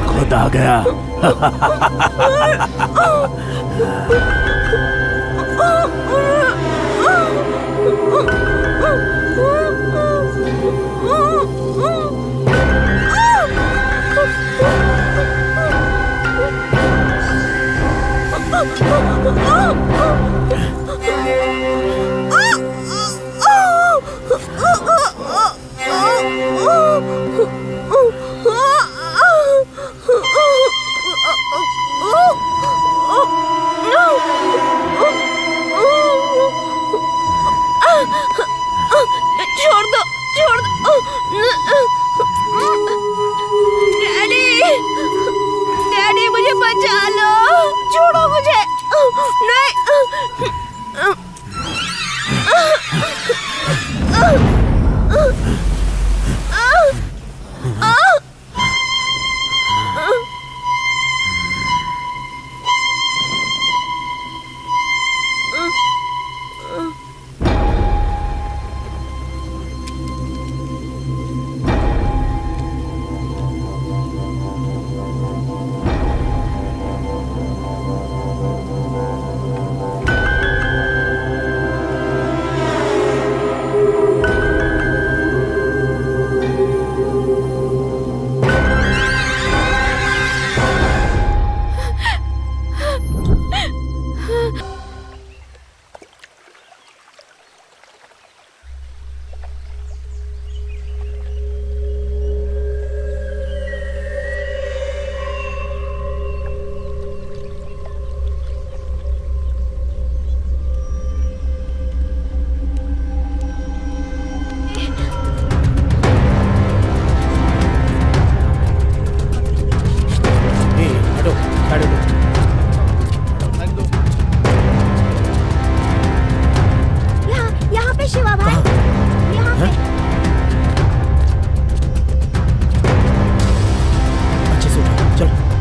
खुद आ गया। छोड़ दो, छोड़ दो। डैडी, डैडी मुझे बचा लो, छोड़ो मुझे। नहीं।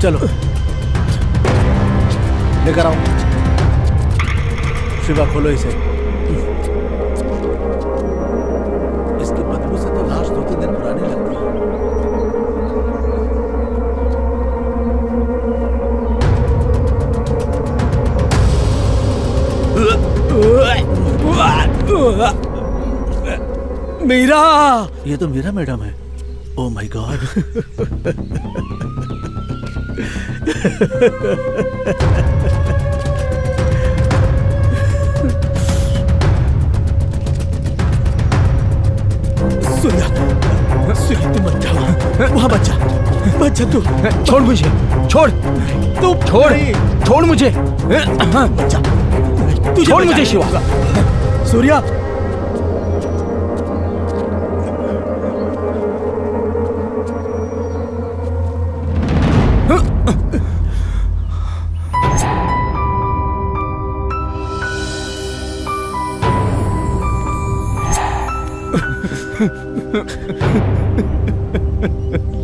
चलो लेकर आओ। शिवा खोलो इसे। इसकी बदबू से तो लाश 2-3 दिन पुरानी लगती है। मीरा, ये तो मीरा मैडम है। Oh my God. Surya, Surya तू मत जाओ। वहाँ बच्चा, बच्चा तू छोड़ मुझे, छोड़ तू, छोड़ मुझे। बच्चा तू छोड़ मुझे शिवा। सूर्या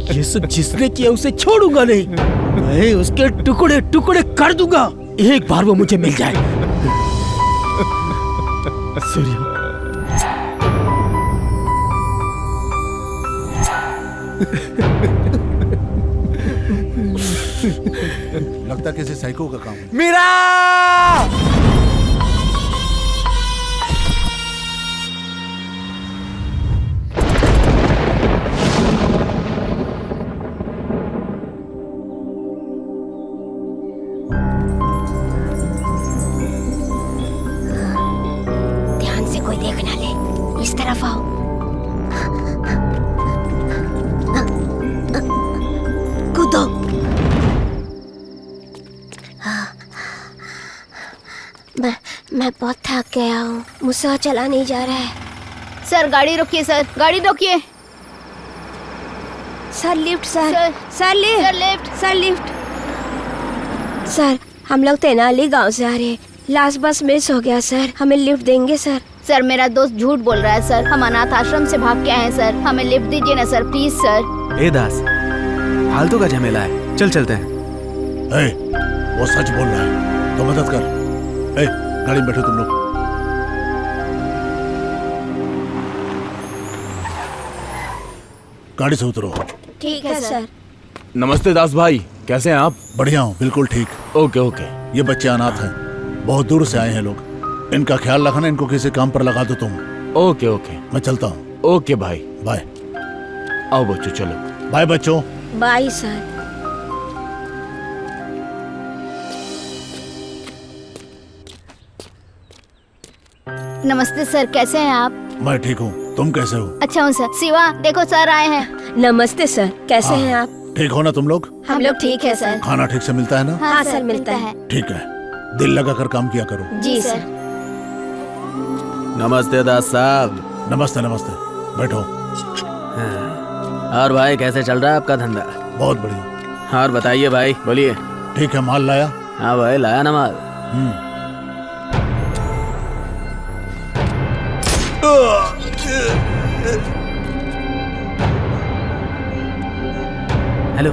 ये सब जिसने किया उसे छोड़ूंगा नहीं। मैं उसके टुकड़े टुकड़े कर दूंगा, एक बार वो मुझे मिल जाए। सूर्या लगता किसी साइको का काम है। मीरा, मैं बहुत थक गया हूँ, मुझसे चला नहीं जा रहा है। सर गाड़ी रोकिए, सर गाड़ी रोकिए। Sir lift, sir lift. Sir हम लोग तेनाली गांव से आ रहे हैं, लास्ट बस मिस हो गया सर, हमें लिफ्ट देंगे सर? सर मेरा दोस्त झूठ बोल रहा है सर, हम अनाथ आश्रम से भाग के आए हैं सर, हमें लिफ्ट दीजिए ना सर, प्लीज सर। ए दास, फालतू का झमेला है, चल चलते हैं। वो सच बोल रहा है तो मदद कर। गाड़ी में बैठो तुम लोग। गाड़ी से उतरो। ठीक है सर। नमस्ते दास भाई, कैसे हैं आप? बढ़िया हूँ, बिल्कुल ठीक। Okay okay. ये बच्चे अनाथ हैं, बहुत दूर से आए हैं लोग। इनका ख्याल रखना, इनको किसी काम पर लगा दो तुम। Okay okay. मैं चलता हूँ। ओके भाई। बाय। आओ बच्चों, चलो। बाय बच्चों। Bye sir. नमस्ते सर, कैसे हैं आप? मैं ठीक हूँ, तुम कैसे हो? अच्छा हूँ सर। शिवा देखो सर आए हैं। नमस्ते सर, कैसे हैं आप? ठीक हो ना तुम लोग? हम लोग ठीक है सर। खाना ठीक से मिलता है ना? हाँ सर, मिलता है। ठीक है, दिल लगा कर काम किया करो। जी सर। नमस्ते दास साहब। नमस्ते नमस्ते, बैठो। और भाई कैसे चल रहा है आपका धंधा? बहुत बढ़िया। और बताइए भाई, बोलिए। ठीक है, माल लाया? हाँ भाई, लाया ना माल। हेलो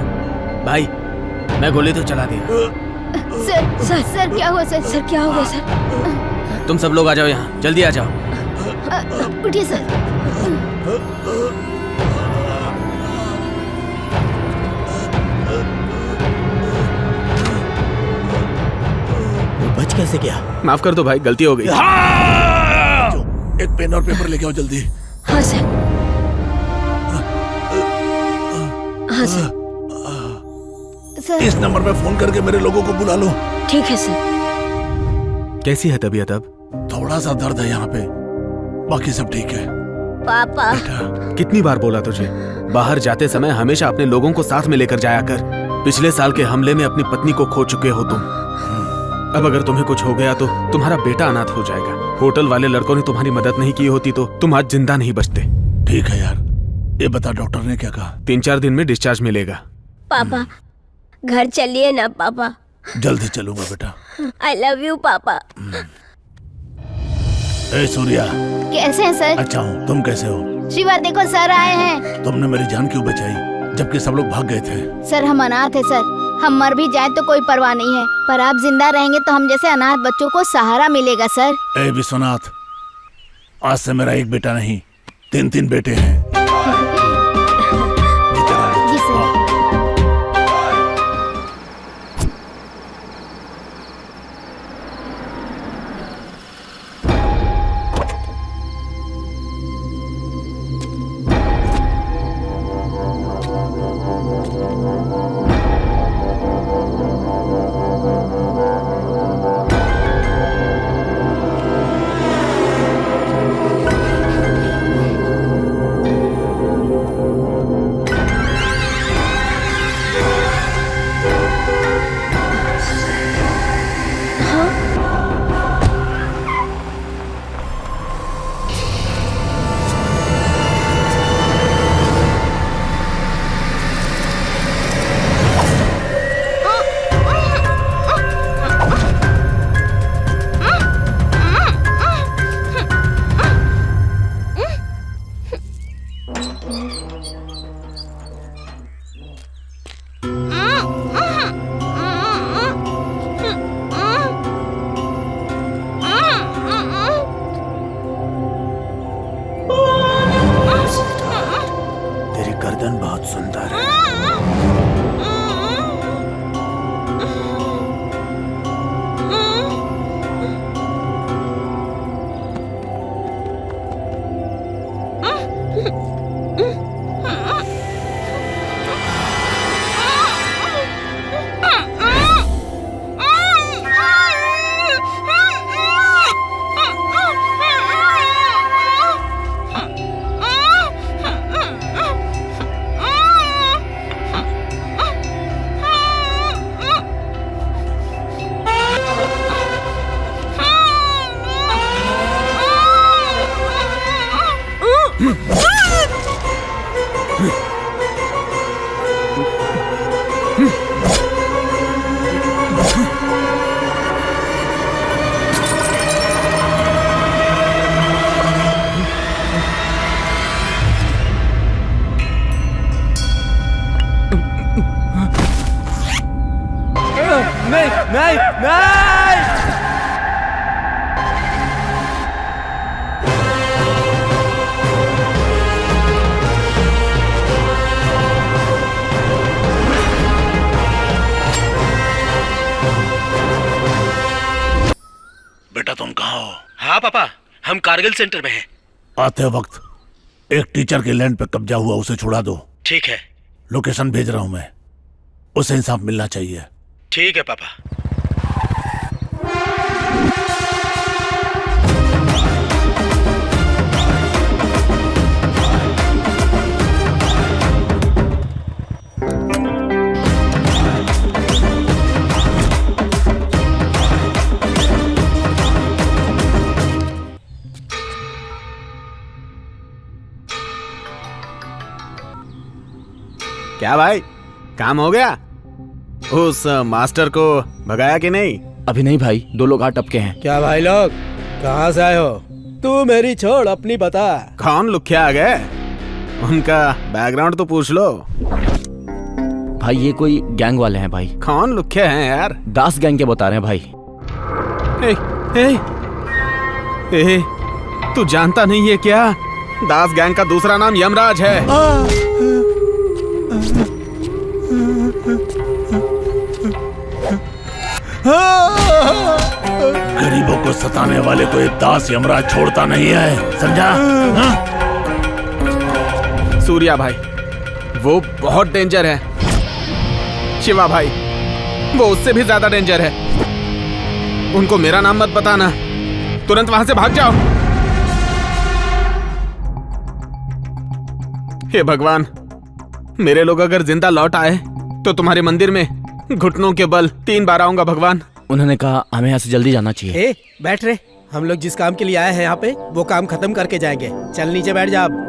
भाई, मैं गोली तो चला दिया। सर क्या हुआ सर? सर क्या हो गया सर? तुम सब लोग आ जाओ यहाँ, जल्दी आ जाओ। उठिए सर। बच कैसे गया? माफ कर दो भाई, गलती हो गई। एक पेन और पेपर लेके आओ जल्दी। हाँ सर। हाँ सर। सर इस नंबर पे फोन करके मेरे लोगों को बुला लो। ठीक है सर। कैसी है तबीयत अब? थोड़ा सा दर्द है यहाँ पे, बाकी सब ठीक है। पापा। कितनी बार बोला तुझे, बाहर जाते समय हमेशा अपने लोगों को साथ में लेकर जाया कर। पिछले साल के हमले में अपनी पत्नी को खो चुके हो तुम। अब अगर तुम्हें कुछ हो गया तो तुम्हारा बेटा अनाथ हो जाएगा। होटल वाले लड़कों ने तुम्हारी मदद नहीं की होती तो तुम आज जिंदा नहीं बचते। ठीक है यार, ये बता डॉक्टर ने क्या कहा? 3-4 दिन में डिस्चार्ज मिलेगा। पापा घर चलिए ना पापा। जल्दी चलूंगा बेटा। आई लव यू पापा। ए सूर्या। कैसे हैं सर? अच्छा हूँ, तुम कैसे हो? शिवा देखो सर आए हैं। तुमने मेरी जान क्यों बचाई जबकि सब लोग भाग गए थे? सर हम अनाथ है सर, हम मर भी जाए तो कोई परवाह नहीं है, पर आप जिंदा रहेंगे तो हम जैसे अनाथ बच्चों को सहारा मिलेगा सर। ए विश्वनाथ, आज से मेरा एक बेटा नहीं 3 बेटे हैं। जी सर। तेरी गर्दन बहुत सुंदर है। नहीं नहीं नहीं। हाँ पापा, हम कारगिल सेंटर में हैं। आते वक्त एक टीचर के लैंड पे कब्जा हुआ, उसे छुड़ा दो। ठीक है। लोकेशन भेज रहा हूं मैं, उसे इंसाफ मिलना चाहिए। ठीक है पापा। क्या भाई, काम हो गया? उस मास्टर को भगाया कि नहीं? अभी नहीं भाई, 2 लोग हाथ टपके हैं। क्या भाई लोग, कहाँ से आए हो? तू मेरी छोड़, अपनी बता। कौन लुख्या आ गए? उनका बैकग्राउंड तो पूछ लो। भाई ये कोई गैंग वाले हैं भाई। कौन लुख्या हैं यार? दास गैंग के बता रहे हैं भाई। ए, तू जानता नहीं है क्या? दास गैंग का दूसरा नाम यमराज है। गरीबों को सताने वाले को एक दास यमराज छोड़ता नहीं है, समझा? सूर्या भाई, वो बहुत डेंजर है। शिवा भाई, वो उससे भी ज्यादा डेंजर है। उनको मेरा नाम मत बताना, तुरंत वहां से भाग जाओ। हे भगवान, मेरे लोग अगर जिंदा लौट आए तो तुम्हारे मंदिर में घुटनों के बल 3 बार आऊंगा भगवान। उन्होंने कहा हमें यहाँ से जल्दी जाना चाहिए। ए, बैठ रे। हम लोग जिस काम के लिए आए हैं यहाँ पे, वो काम खत्म करके जाएंगे। चल नीचे बैठ जा अब।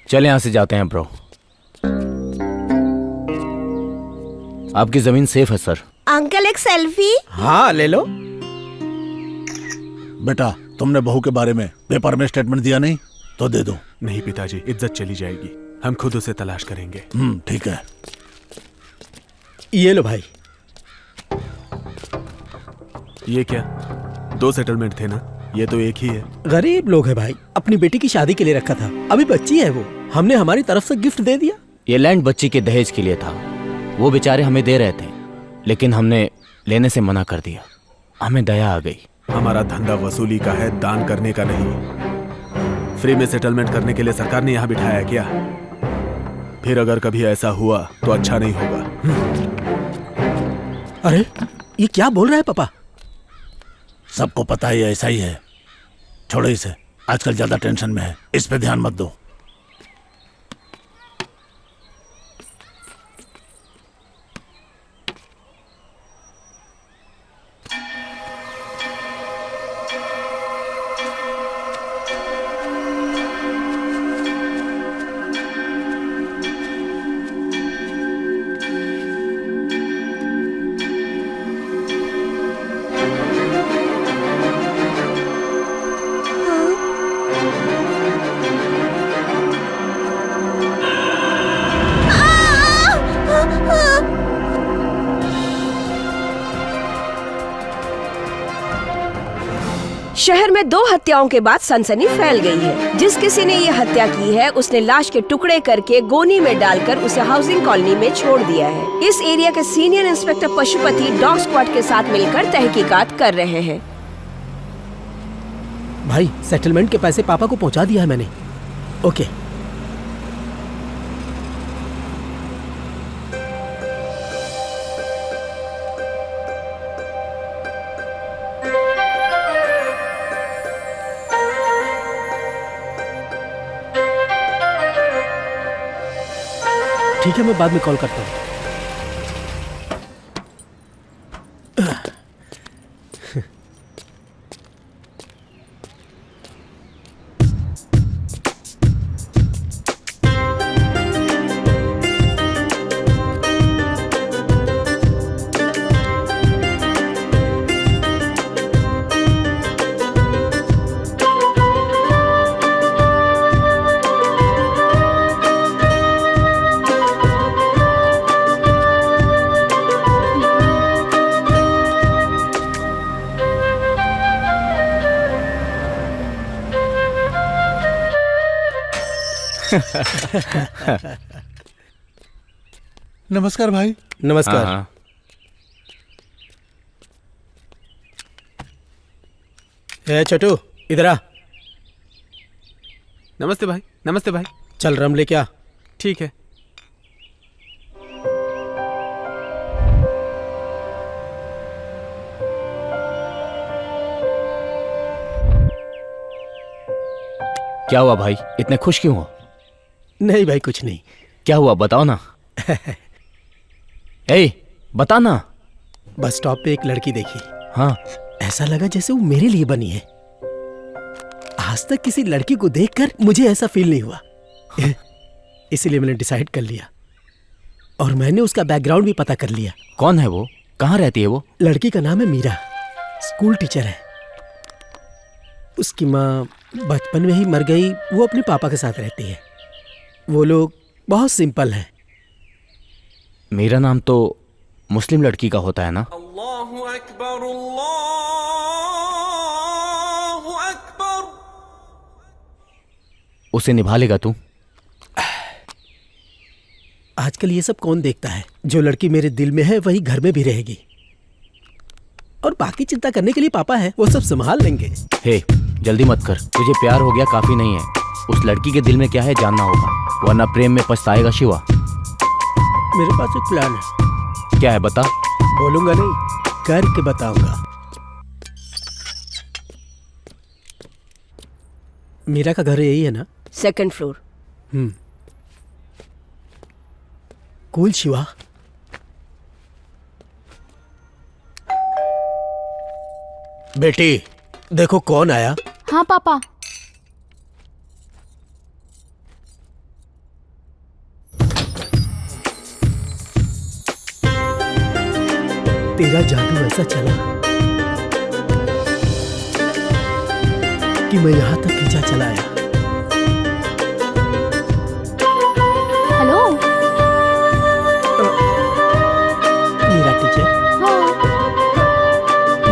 चले यहाँ से जाते हैं ब्रो। आपकी जमीन सेफ है सर। अंकल एक सेल्फी। हाँ ले लो। बेटा, तुमने बहू के बारे में पेपर में स्टेटमेंट दिया नहीं तो दे दो। नहीं पिताजी, इज्जत चली जाएगी। हम खुद उसे तलाश करेंगे। ठीक है। ये लो भाई। ये क्या, 2 सेटलमेंट थे ना? ये तो एक ही है। गरीब लोग है भाई, अपनी बेटी की शादी के लिए रखा था। अभी बच्ची है वो, हमने हमारी तरफ से गिफ्ट दे दिया। ये लैंड बच्ची के दहेज के लिए था। वो बेचारे हमें दे रहे थे, लेकिन हमने लेने से मना कर दिया। हमें दया आ गई। हमारा धंधा वसूली का है, दान करने का नहीं। फ्री में सेटलमेंट करने के लिए सरकार ने यहाँ बिठाया क्या? फिर अगर कभी ऐसा हुआ तो अच्छा नहीं होगा। अरे ये क्या बोल रहा है पापा? सबको पता है ऐसा ही है। छोड़ो इसे, आजकल ज्यादा टेंशन में है, इस पे ध्यान मत दो। शहर में 2 हत्याओं के बाद सनसनी फैल गई है। जिस किसी ने ये हत्या की है, उसने लाश के टुकड़े करके गोनी में डालकर उसे हाउसिंग कॉलोनी में छोड़ दिया है। इस एरिया के senior inspector Pashupati dog squad के साथ मिलकर तहकीकात कर रहे हैं। भाई सेटलमेंट के पैसे पापा को पहुंचा दिया है मैंने। ओके। ठीक है, मैं बाद में कॉल करता हूँ। नमस्कार भाई। नमस्कार। हाँ, ए छोटू, इधर आ। नमस्ते भाई। नमस्ते भाई। चल रम लेके आ। ठीक है। क्या हुआ भाई, इतने खुश क्यों हो? नहीं भाई, कुछ नहीं। क्या हुआ बताओ ना। ए, बता ना। बस स्टॉप पे एक लड़की देखी, हाँ, ऐसा लगा जैसे वो मेरे लिए बनी है। आज तक किसी लड़की को देखकर मुझे ऐसा फील नहीं हुआ। इसीलिए मैंने डिसाइड कर लिया, और मैंने उसका बैकग्राउंड भी पता कर लिया। कौन है वो, कहाँ रहती है वो? लड़की का नाम है मीरा, स्कूल टीचर है। उसकी माँ बचपन में ही मर गई। वो अपने पापा के साथ रहती है। वो लोग बहुत सिंपल हैं। मेरा नाम तो मुस्लिम लड़की का होता है ना? अल्लाहु अकबर, अल्लाहु अकबर। उसे निभा लेगा तू? आजकल ये सब कौन देखता है? जो लड़की मेरे दिल में है वही घर में भी रहेगी, और बाकी चिंता करने के लिए पापा है, वो सब संभाल लेंगे। हे, जल्दी मत कर। तुझे प्यार हो गया काफी नहीं है, उस लड़की के दिल में क्या है जानना होगा, वरना प्रेम में पछताएगा शिवा। मेरे पास एक प्लान है। क्या है बता। बोलूंगा नहीं, करके बताऊंगा। मीरा का घर यही है ना? Second floor. कूल शिवा। बेटी देखो कौन आया। हाँ पापा। तेरा जादू ऐसा चला कि मैं यहां तक खींचा चला आया। हेलो। मीरा टीचर, हाँ।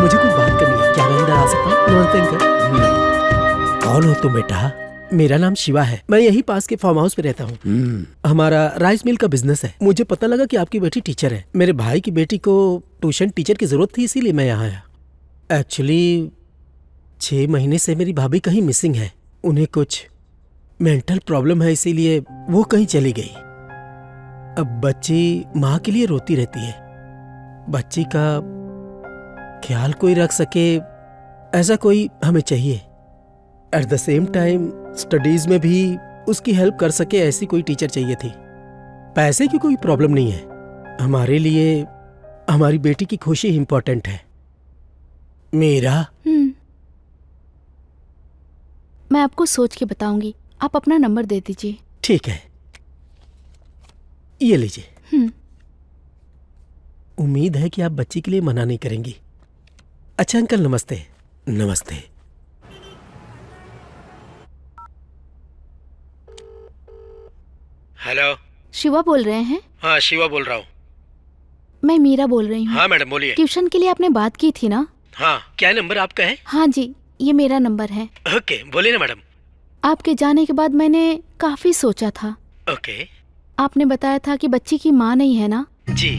मुझे कुछ बात करनी है, क्या मैं अंदर आ सकता हूँ? नमस्ते अंकल। कौन हो तुम बेटा? मेरा नाम शिवा है, मैं यही पास के फार्म हाउस पे रहता हूँ। हमारा राइस मिल का बिजनेस है। मुझे पता लगा कि आपकी बेटी टीचर है। मेरे भाई की बेटी को ट्यूशन टीचर की जरूरत थी, इसीलिए मैं यहाँ आया। एक्चुअली 6 महीने से मेरी भाभी कहीं मिसिंग है। उन्हें कुछ मेंटल प्रॉब्लम है, इसीलिए वो कहीं चली गई। अब बच्ची माँ के लिए रोती रहती है। बच्ची का ख्याल कोई रख सके ऐसा कोई हमें चाहिए। At the same time studies में भी उसकी हेल्प कर सके ऐसी कोई टीचर चाहिए थी। पैसे की कोई प्रॉब्लम नहीं है, हमारे लिए हमारी बेटी की खुशी इंपॉर्टेंट है। मेरा मैं आपको सोच के बताऊंगी, आप अपना नंबर दे दीजिए। ठीक है, ये लीजिए। उम्मीद है कि आप बच्ची के लिए मना नहीं करेंगी। अच्छा अंकल, नमस्ते। नमस्ते। हेलो। शिवा बोल रहे हैं? हाँ, शिवा बोल रहा हूँ। मैं मीरा बोल रही हूँ। हाँ मैडम, बोलिए। ट्यूशन के लिए आपने बात की थी ना? हाँ, क्या नंबर आपका है? हाँ जी, ये मेरा नंबर है। ओके, बोलिए ना मैडम। आपके जाने के बाद मैंने काफी सोचा था। ओके। आपने बताया था कि बच्ची की माँ नहीं है ना? जी।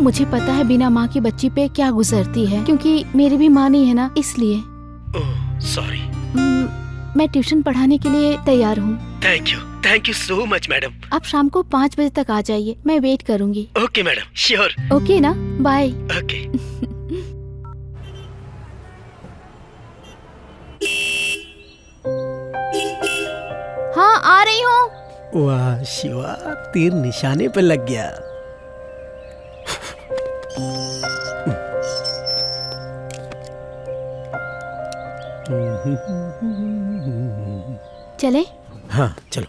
मुझे पता है बिना माँ की बच्ची पे क्या गुजरती है, क्योंकि मेरी भी माँ नहीं है ना, इसलिए। Oh sorry. मैं ट्यूशन पढ़ाने के लिए तैयार हूँ। Thank you so much madam. आप शाम को 5 बजे तक आ जाइए, मैं वेट करूँगी। Okay madam, sure. ओके ना, बाय। ओके। हाँ, आ रही हूँ। वाह शिवा, तीर निशाने पर लग गया। चले? हाँ चलो।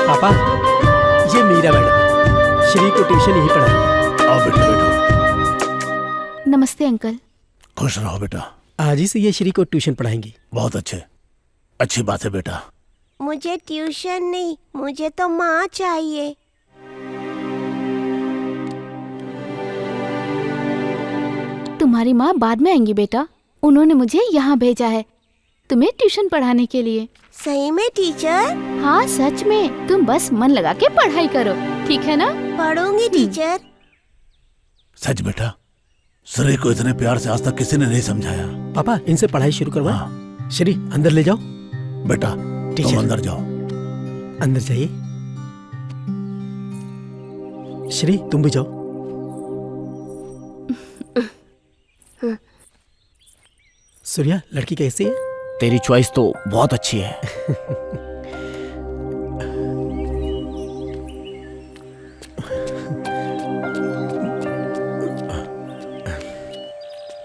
पापा, ये मीरा मैडम, श्री को ट्यूशन यही पढ़ाई। आओ बेटे बैठो। नमस्ते अंकल। खुश रहो बेटा। आज ही से ये श्री को ट्यूशन पढ़ाएंगी। बहुत अच्छी बात है बेटा। मुझे ट्यूशन नहीं, मुझे तो माँ चाहिए। तुम्हारी माँ बाद में आएंगी बेटा, उन्होंने मुझे यहाँ भेजा है तुम्हें ट्यूशन पढ़ाने के लिए। सही में टीचर? हाँ सच में, तुम बस मन लगा के पढ़ाई करो, ठीक है ना? पढ़ूंगी टीचर। सच बेटा, श्री को इतने प्यार से आज तक किसी ने नहीं समझाया। पापा इनसे पढ़ाई शुरू करवाएं। हाँ। श्री अंदर ले जाओ। बेटा टीचर। तुम अंदर जाओ। अंदर जाइए। श्री तुम भी जाओ। सूर्या लड़की कैसी है? तेरी चॉइस तो बहुत अच्छी है।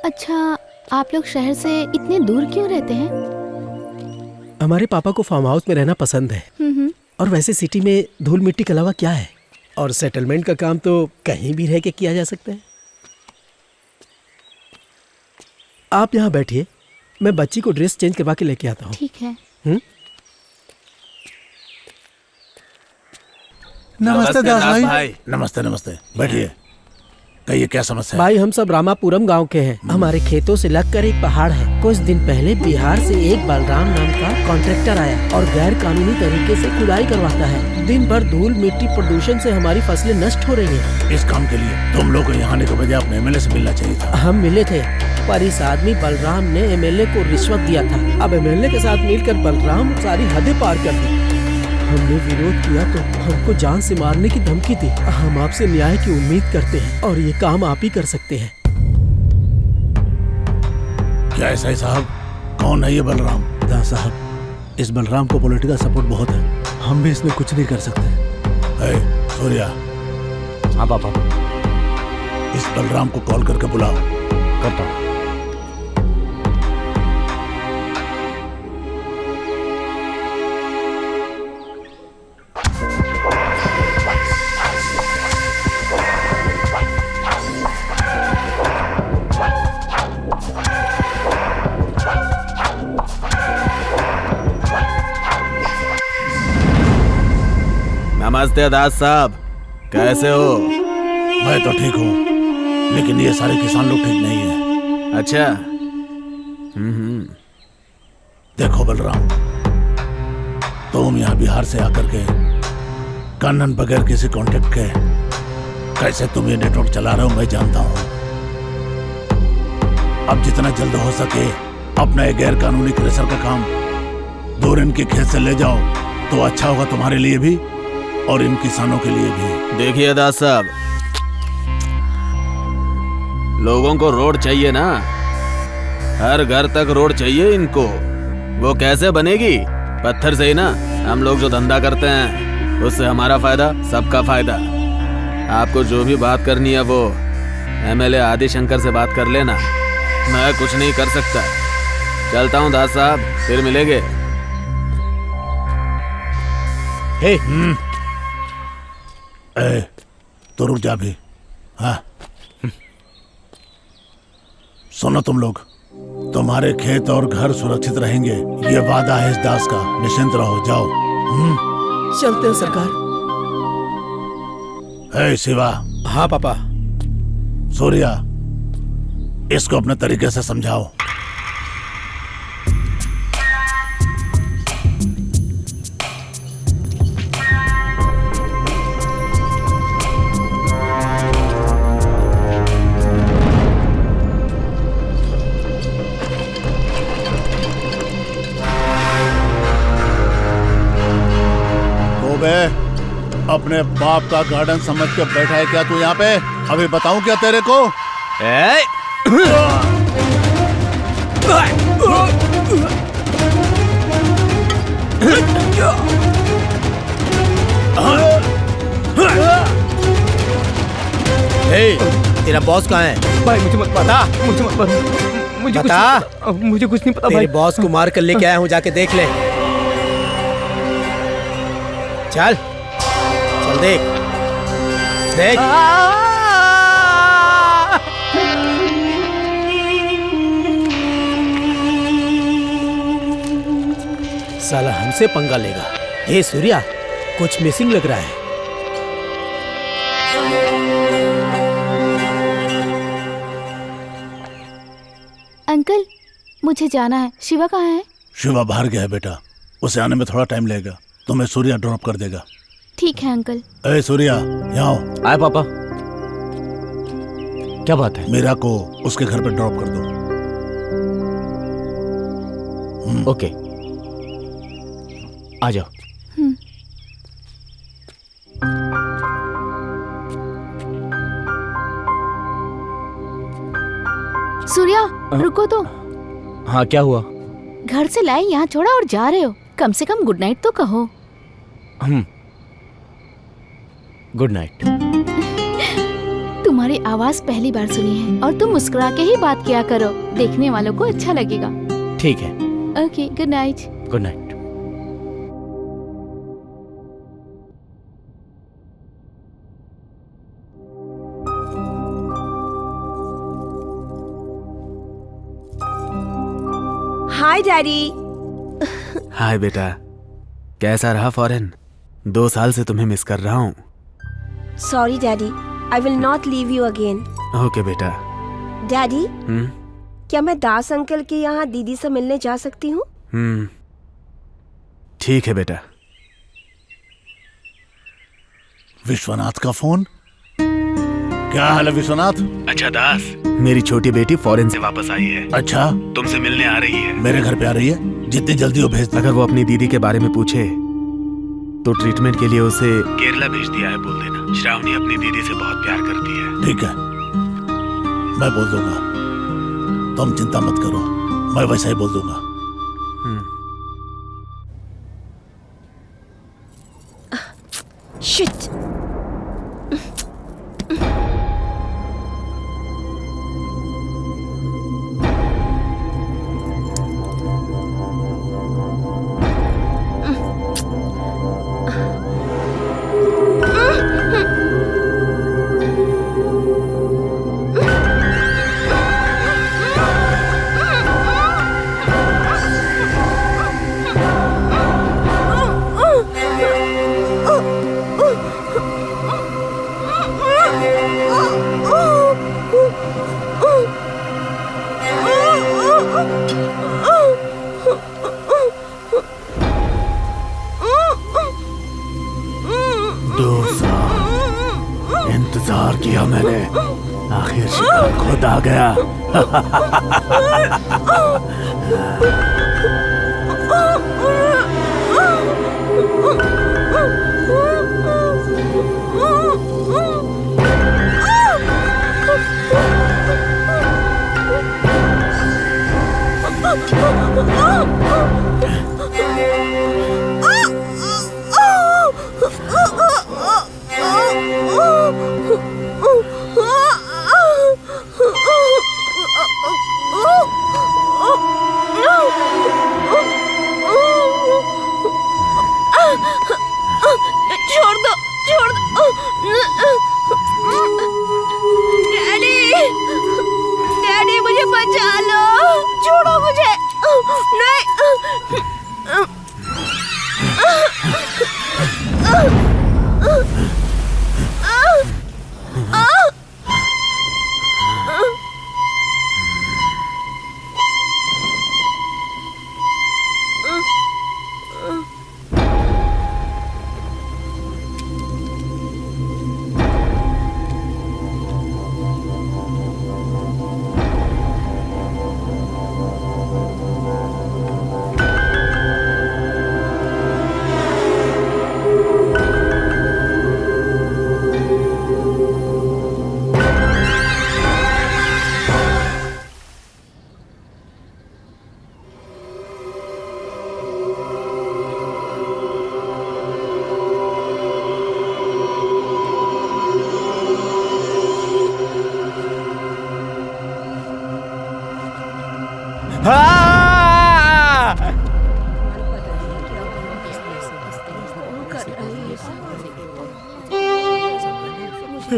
अच्छा, आप लोग शहर से इतने दूर क्यों रहते हैं? हमारे पापा को फार्म हाउस में रहना पसंद है। और वैसे सिटी में धूल मिट्टी के अलावा क्या है, और सेटलमेंट का काम तो कहीं भी रह के किया जा सकता है। आप यहाँ बैठिए, मैं बच्ची को ड्रेस चेंज करवा के लेके आता हूँ। ठीक है। नमस्ते दास भाई। नमस्ते नमस्ते, बैठिए। कहिए क्या समस्या है? भाई हम सब रामापुरम गांव के हैं। हमारे खेतों से लगकर एक पहाड़ है। कुछ दिन पहले बिहार से एक बलराम नाम का कॉन्ट्रैक्टर आया और गैर कानूनी तरीके से खुदाई करवाता है। दिन भर धूल मिट्टी प्रदूषण से हमारी फसलें नष्ट हो रही हैं। इस काम के लिए तुम लोग को यहाँ आने के बजाय अपने एमएलए से मिलना चाहिए था। हम मिले थे, पर इस आदमी बलराम ने एमएलए को रिश्वत दिया था। अब एमएलए के साथ मिलकर बलराम सारी हदें पार कर दी। हमने विरोध किया तो हमको जान से मारने की धमकी दी। हम आपसे न्याय की उम्मीद करते हैं और ये काम आप ही कर सकते हैं। क्या ऐसा है साहब? कौन है ये बलराम? दास साहब, इस बलराम को पॉलिटिकल सपोर्ट बहुत है, हम भी इसमें कुछ नहीं कर सकते। सूर्या। हाँ पापा। इस बलराम को कॉल करके बुलाओ। करता हूँ। नमस्ते दास साहब, कैसे हो? मैं तो ठीक हूँ, लेकिन ये सारे किसान लोग ठीक नहीं है। अच्छा। देखो बलराम, तुम यहाँ बिहार से आकर के कानून बगैर किसी कॉन्टेक्ट के कैसे तुम ये नेटवर्क चला रहे हो मैं जानता हूँ। अब जितना जल्द हो सके अपना ये गैर कानूनी क्रेशर का काम दूर इनके खेत से ले जाओ तो अच्छा होगा तुम्हारे लिए भी और इन किसानों के लिए भी। देखिए दास साहब, लोगों को रोड चाहिए ना, हर घर तक रोड चाहिए इनको। वो कैसे बनेगी? पत्थर से ही ना। हम लोग जो धंधा करते हैं उससे हमारा फायदा, सबका फायदा। आपको जो भी बात करनी है वो एमएलए आदि शंकर से बात कर लेना, मैं कुछ नहीं कर सकता। चलता हूँ दास साहब, फिर मिलेंगे। हे तो रुक जा भी। हाँ सुनो तुम लोग, तुम्हारे खेत और घर सुरक्षित रहेंगे, ये वादा है इस दास का। निश्चिंत रहो, जाओ। चलते हैं सरकार। हे शिवा। हाँ पापा। सूर्या, इसको अपने तरीके से समझाओ। अपने बाप का गार्डन समझ के बैठा है क्या तू यहाँ पे? अभी बताऊं क्या तेरे को? तेरा बॉस कहाँ है? भाई मुझे मत पता? मुझे मत मुझे बता। मुझे कुछ नहीं पता तेरे भाई। बॉस को मार कर लेके आया हूँ, जाके देख ले। चल चल देख देख। साला हमसे पंगा लेगा। हे सूर्या, कुछ मिसिंग लग रहा है। अंकल, मुझे जाना है। शिवा कहाँ है? शिवा बाहर गया है बेटा, उसे आने में थोड़ा टाइम लगेगा। तुम्हें सूर्या ड्रॉप कर देगा। ठीक है अंकल। ए सूर्या, यहाँ आओ। आए पापा। क्या बात है? मीरा को उसके घर पे ड्रॉप कर दो। ओके, आ जाओ। सूर्या, रुको तो। हाँ, क्या हुआ? घर से लाए यहाँ छोड़ा और जा रहे हो। कम से कम गुड नाइट तो कहो। Good night. तुम्हारी आवाज पहली बार सुनी है और तुम मुस्कुरा के ही बात किया करो, देखने वालों को अच्छा लगेगा। ठीक है। Okay, good night. Good night. Hi daddy. Hi बेटा, कैसा रहा फॉरेन? 2 साल से तुम्हें मिस कर रहा हूँ। Sorry daddy, I will not leave you again. Okay बेटा। डैडी, क्या मैं दास अंकल के यहाँ दीदी से मिलने जा सकती हूँ? ठीक है बेटा। विश्वनाथ का फोन। क्या हाल है विश्वनाथ? अच्छा दास, मेरी छोटी बेटी फॉरेन से वापस आई है। अच्छा, तुमसे मिलने आ रही है। मेरे घर पे आ रही है? जितनी जल्दी हो भेज दो। अगर वो अपनी दीदी के बारे में पूछे तो ट्रीटमेंट के लिए उसे केरला भेज दिया है बोल देना। श्रावणी अपनी दीदी से बहुत प्यार करती है। ठीक है, मैं बोल दूंगा, तुम चिंता मत करो, मैं वैसा ही बोल दूंगा। शिट। इंतजार किया मैंने, आखिर शिकार खुद आ गया। छोड़ दो, छोड़ दो। डैडी, डैडी मुझे बचा लो, छोड़ो मुझे। नहीं।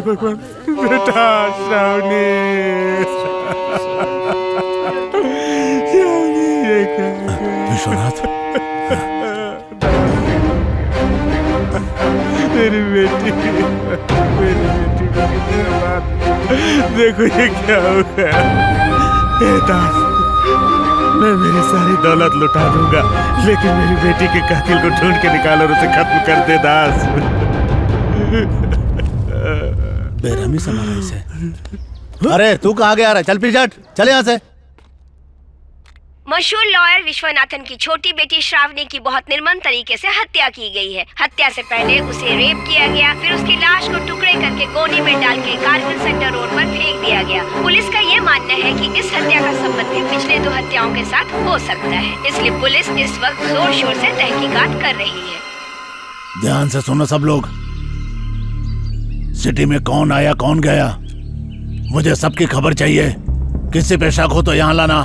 भगवान, बेटा श्रावणी। विश्वनाथ, मेरी बेटी देखो ये क्या हो गया। हे दास, मैं मेरी सारी दौलत लुटा दूंगा, लेकिन मेरी बेटी के कातिल को ढूंढ के निकाल और उसे खत्म कर दे दास। बेरहमी से मारा इसे। अरे तू कहाँ गया रहा? चल पीछे चले यहाँ से। मशहूर लॉयर विश्वनाथन की छोटी बेटी श्रावणी की बहुत निर्मम तरीके से हत्या की गई है। हत्या से पहले उसे रेप किया गया, फिर उसकी लाश को टुकड़े करके गोनी में डाल के कारगिल सेंटर रोड पर फेंक दिया गया। पुलिस का ये मानना है कि इस हत्या का संबंध भी पिछले 2 हत्याओं के साथ हो सकता है, इसलिए पुलिस इस वक्त जोर शोर से तहकीकात कर रही है। ध्यान से सुनो सब लोग, सिटी में कौन आया कौन गया मुझे सबकी खबर चाहिए। किसी पे शक हो तो यहाँ लाना।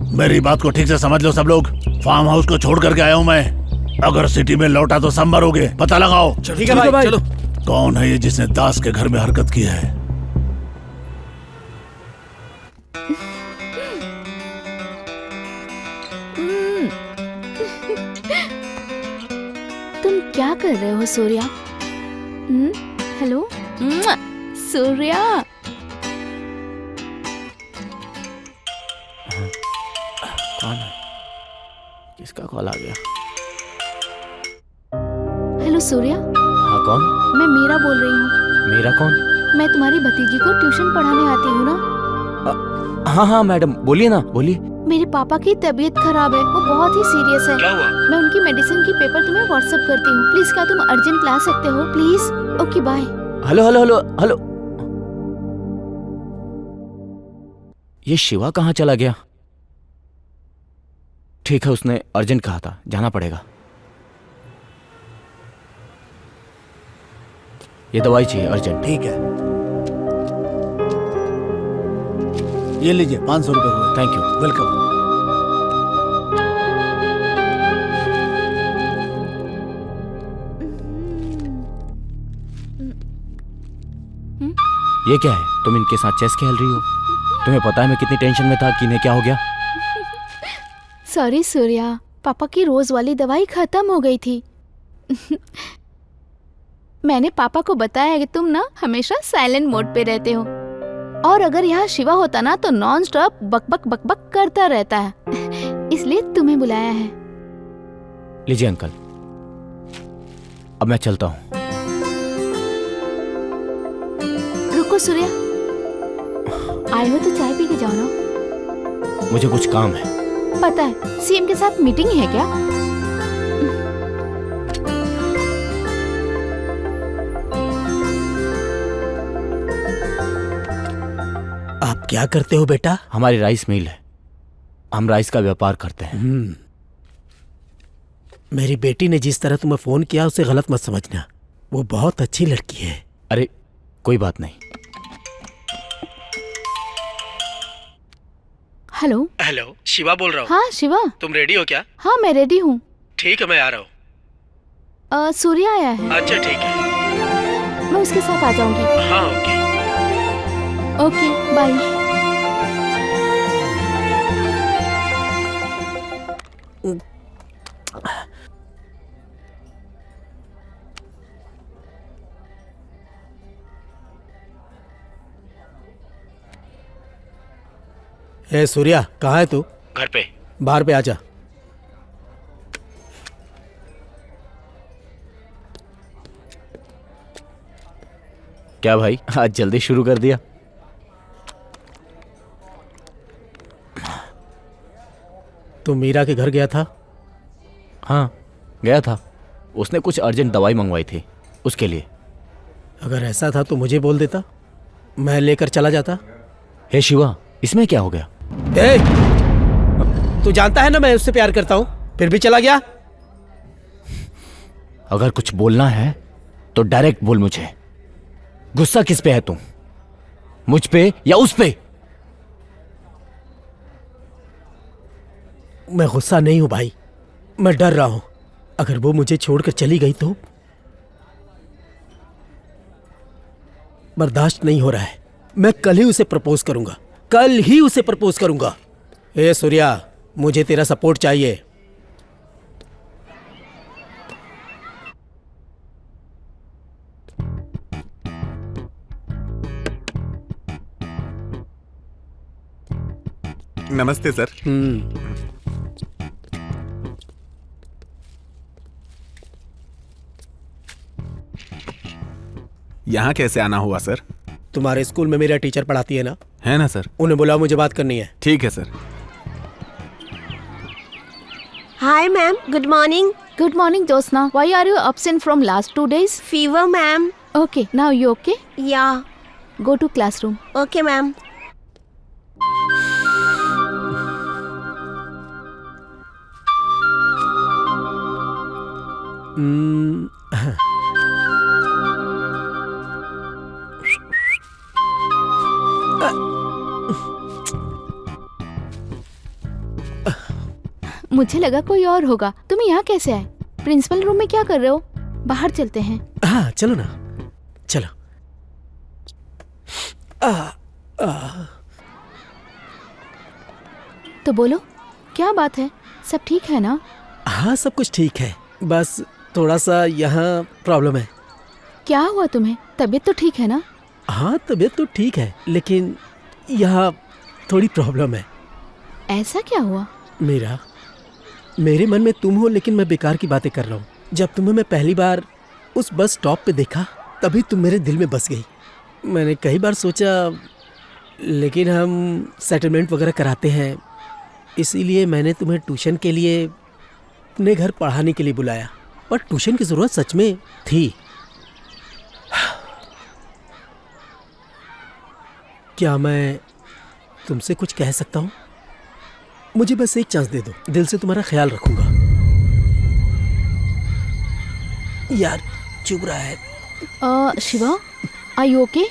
मेरी बात को ठीक से समझ लो सब लोग। फार्म हाउस को छोड़ करके आया हूँ मैं। अगर सिटी में लौटा तो सब मरोगे, पता लगाओ। ठीक है भाई, चलो। कौन है ये जिसने दास के घर में हरकत की है? तुम क्या कर रहे हो सूर्या? हेलो सूर्या। कौन है? किसका कॉल आ गया? हेलो सूर्या। हाँ कौन? मैं मीरा बोल रही हूँ। मेरा कौन? मैं तुम्हारी भतीजी को ट्यूशन पढ़ाने आती हूँ ना। हाँ हाँ मैडम, बोलिए ना, बोलिए। मेरे पापा की तबीयत खराब है, वो बहुत ही सीरियस है। क्या हुआ? मैं उनकी मेडिसिन की पेपर तुम्हें व्हाट्सएप करती हूँ। प्लीज क्या तुम अर्जेंट ला सकते हो please? Okay bye. Hello hello hello hello. ये शिवा कहाँ चला गया? ठीक है, उसने अर्जेंट कहा था, जाना पड़ेगा। ये दवाई चाहिए अर्जेंट। ठीक है, ये लीजिए 500 रुपए हुए। Thank you. वेलकम। ये क्या है? तुम इनके साथ चेस खेल रही हो? तुम्हें पता है मैं कितनी टेंशन में था कि इन्हें क्या हो गया? सॉरी सूर्या, पापा की रोज वाली दवाई खत्म हो गई थी। मैंने पापा को बताया कि तुम ना हमेशा साइलेंट मोड पे रहते हो, और अगर यहाँ शिवा होता ना तो नॉन स्टॉप बकबक बकबक करता रहता है, इसलिए तुम्हें बुलाया है। लीजिए अंकल, अब मैं चलता हूँ। रुको सूर्या, आए हो तो चाय पी के जाओ ना। मुझे कुछ काम है। पता है, सीएम के साथ मीटिंग है क्या? आप क्या करते हो बेटा? हमारी राइस मिल है, हम राइस का व्यापार करते हैं। मेरी बेटी ने जिस तरह तुम्हें फोन किया उसे गलत मत समझना, वो बहुत अच्छी लड़की है। अरे कोई बात नहीं। हेलो। हेलो, शिवा बोल रहा हूँ। हाँ शिवा। तुम रेडी हो क्या? हाँ मैं रेडी हूँ। ठीक है, मैं आ रहा हूँ। सूर्या आया है। अच्छा ठीक है, मैं उसके साथ आ जाऊंगी। हाँ ओके। Okay bye. ए सूर्या, कहाँ है तू? घर पे। बाहर पे आजा। क्या भाई, आज जल्दी शुरू कर दिया? तू मीरा के घर गया था? हाँ गया था, उसने कुछ अर्जेंट दवाई मंगवाई थी उसके लिए। अगर ऐसा था तो मुझे बोल देता, मैं लेकर चला जाता। हे शिवा, इसमें क्या हो गया? ए, तू जानता है ना मैं उससे प्यार करता हूँ, फिर भी चला गया। अगर कुछ बोलना है तो डायरेक्ट बोल मुझे। गुस्सा किस पे है तुम, मुझ पे या उस पे? मैं गुस्सा नहीं हूं भाई, मैं डर रहा हूं। अगर वो मुझे छोड़कर चली गई तो बर्दाश्त नहीं हो रहा है। मैं कल ही उसे प्रपोज करूंगा, कल ही उसे प्रपोज करूंगा। ए सूर्या, मुझे तेरा सपोर्ट चाहिए। नमस्ते सर। यहाँ कैसे आना हुआ सर? तुम्हारे स्कूल में मेरा टीचर पढ़ाती है ना? है ना सर। उन्हें बुलाओ, मुझे बात करनी है। ठीक है sir. Hi ma'am, good morning. Good morning, Josna. Why are you absent from last 2 days? Fever ma'am. Okay, now you okay? या Go to classroom. Okay ma'am. मुझे लगा कोई और होगा। तुम यहाँ कैसे आए? प्रिंसिपल रूम में क्या कर रहे हो? बाहर चलते हैं। हाँ चलो ना, चलो। तो बोलो, क्या बात है? सब ठीक है ना? हाँ सब कुछ ठीक है, बस थोड़ा सा यहाँ प्रॉब्लम है। क्या हुआ तुम्हें? तबीयत तो ठीक है ना? हाँ तबीयत तो ठीक है, लेकिन यहाँ थोड़ी प्रॉब्लम है। ऐसा क्या हुआ? मेरे मन में तुम हो, लेकिन मैं बेकार की बातें कर रहा हूँ। जब तुम्हें मैं पहली बार उस बस स्टॉप पे देखा, तभी तुम मेरे दिल में बस गई। मैंने कई बार सोचा, लेकिन हम सेटलमेंट वगैरह कराते हैं, इसीलिए मैंने तुम्हें ट्यूशन के लिए अपने घर पढ़ाने के लिए बुलाया। पर ट्यूशन की ज़रूरत सच में थी। क्या मैं तुमसे कुछ कह सकता हूँ? मुझे बस एक चांस दे दो, दिल से तुम्हारा ख्याल रखूंगा। यार चुभ रहा है। Shiva, are you okay?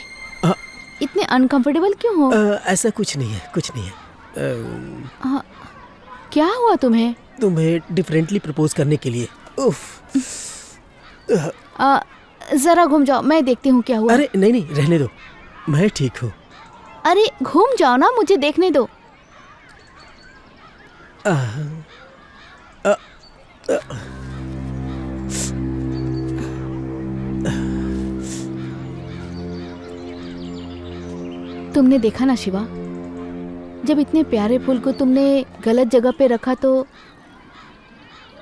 इतने अनकंफर्टेबल क्यों हो? ऐसा कुछ नहीं है, कुछ नहीं है। क्या हुआ तुम्हें? तुम्हें डिफरेंटली प्रपोज करने के लिए। उफ। जरा घूम जाओ, मैं देखती हूँ क्या हुआ। अरे नहीं, रहने दो, मैं ठीक हूँ। अरे घूम जाओ ना, मुझे देखने दो। तुमने देखा ना शिवा, जब इतने प्यारे फूल को तुमने गलत जगह पे रखा तो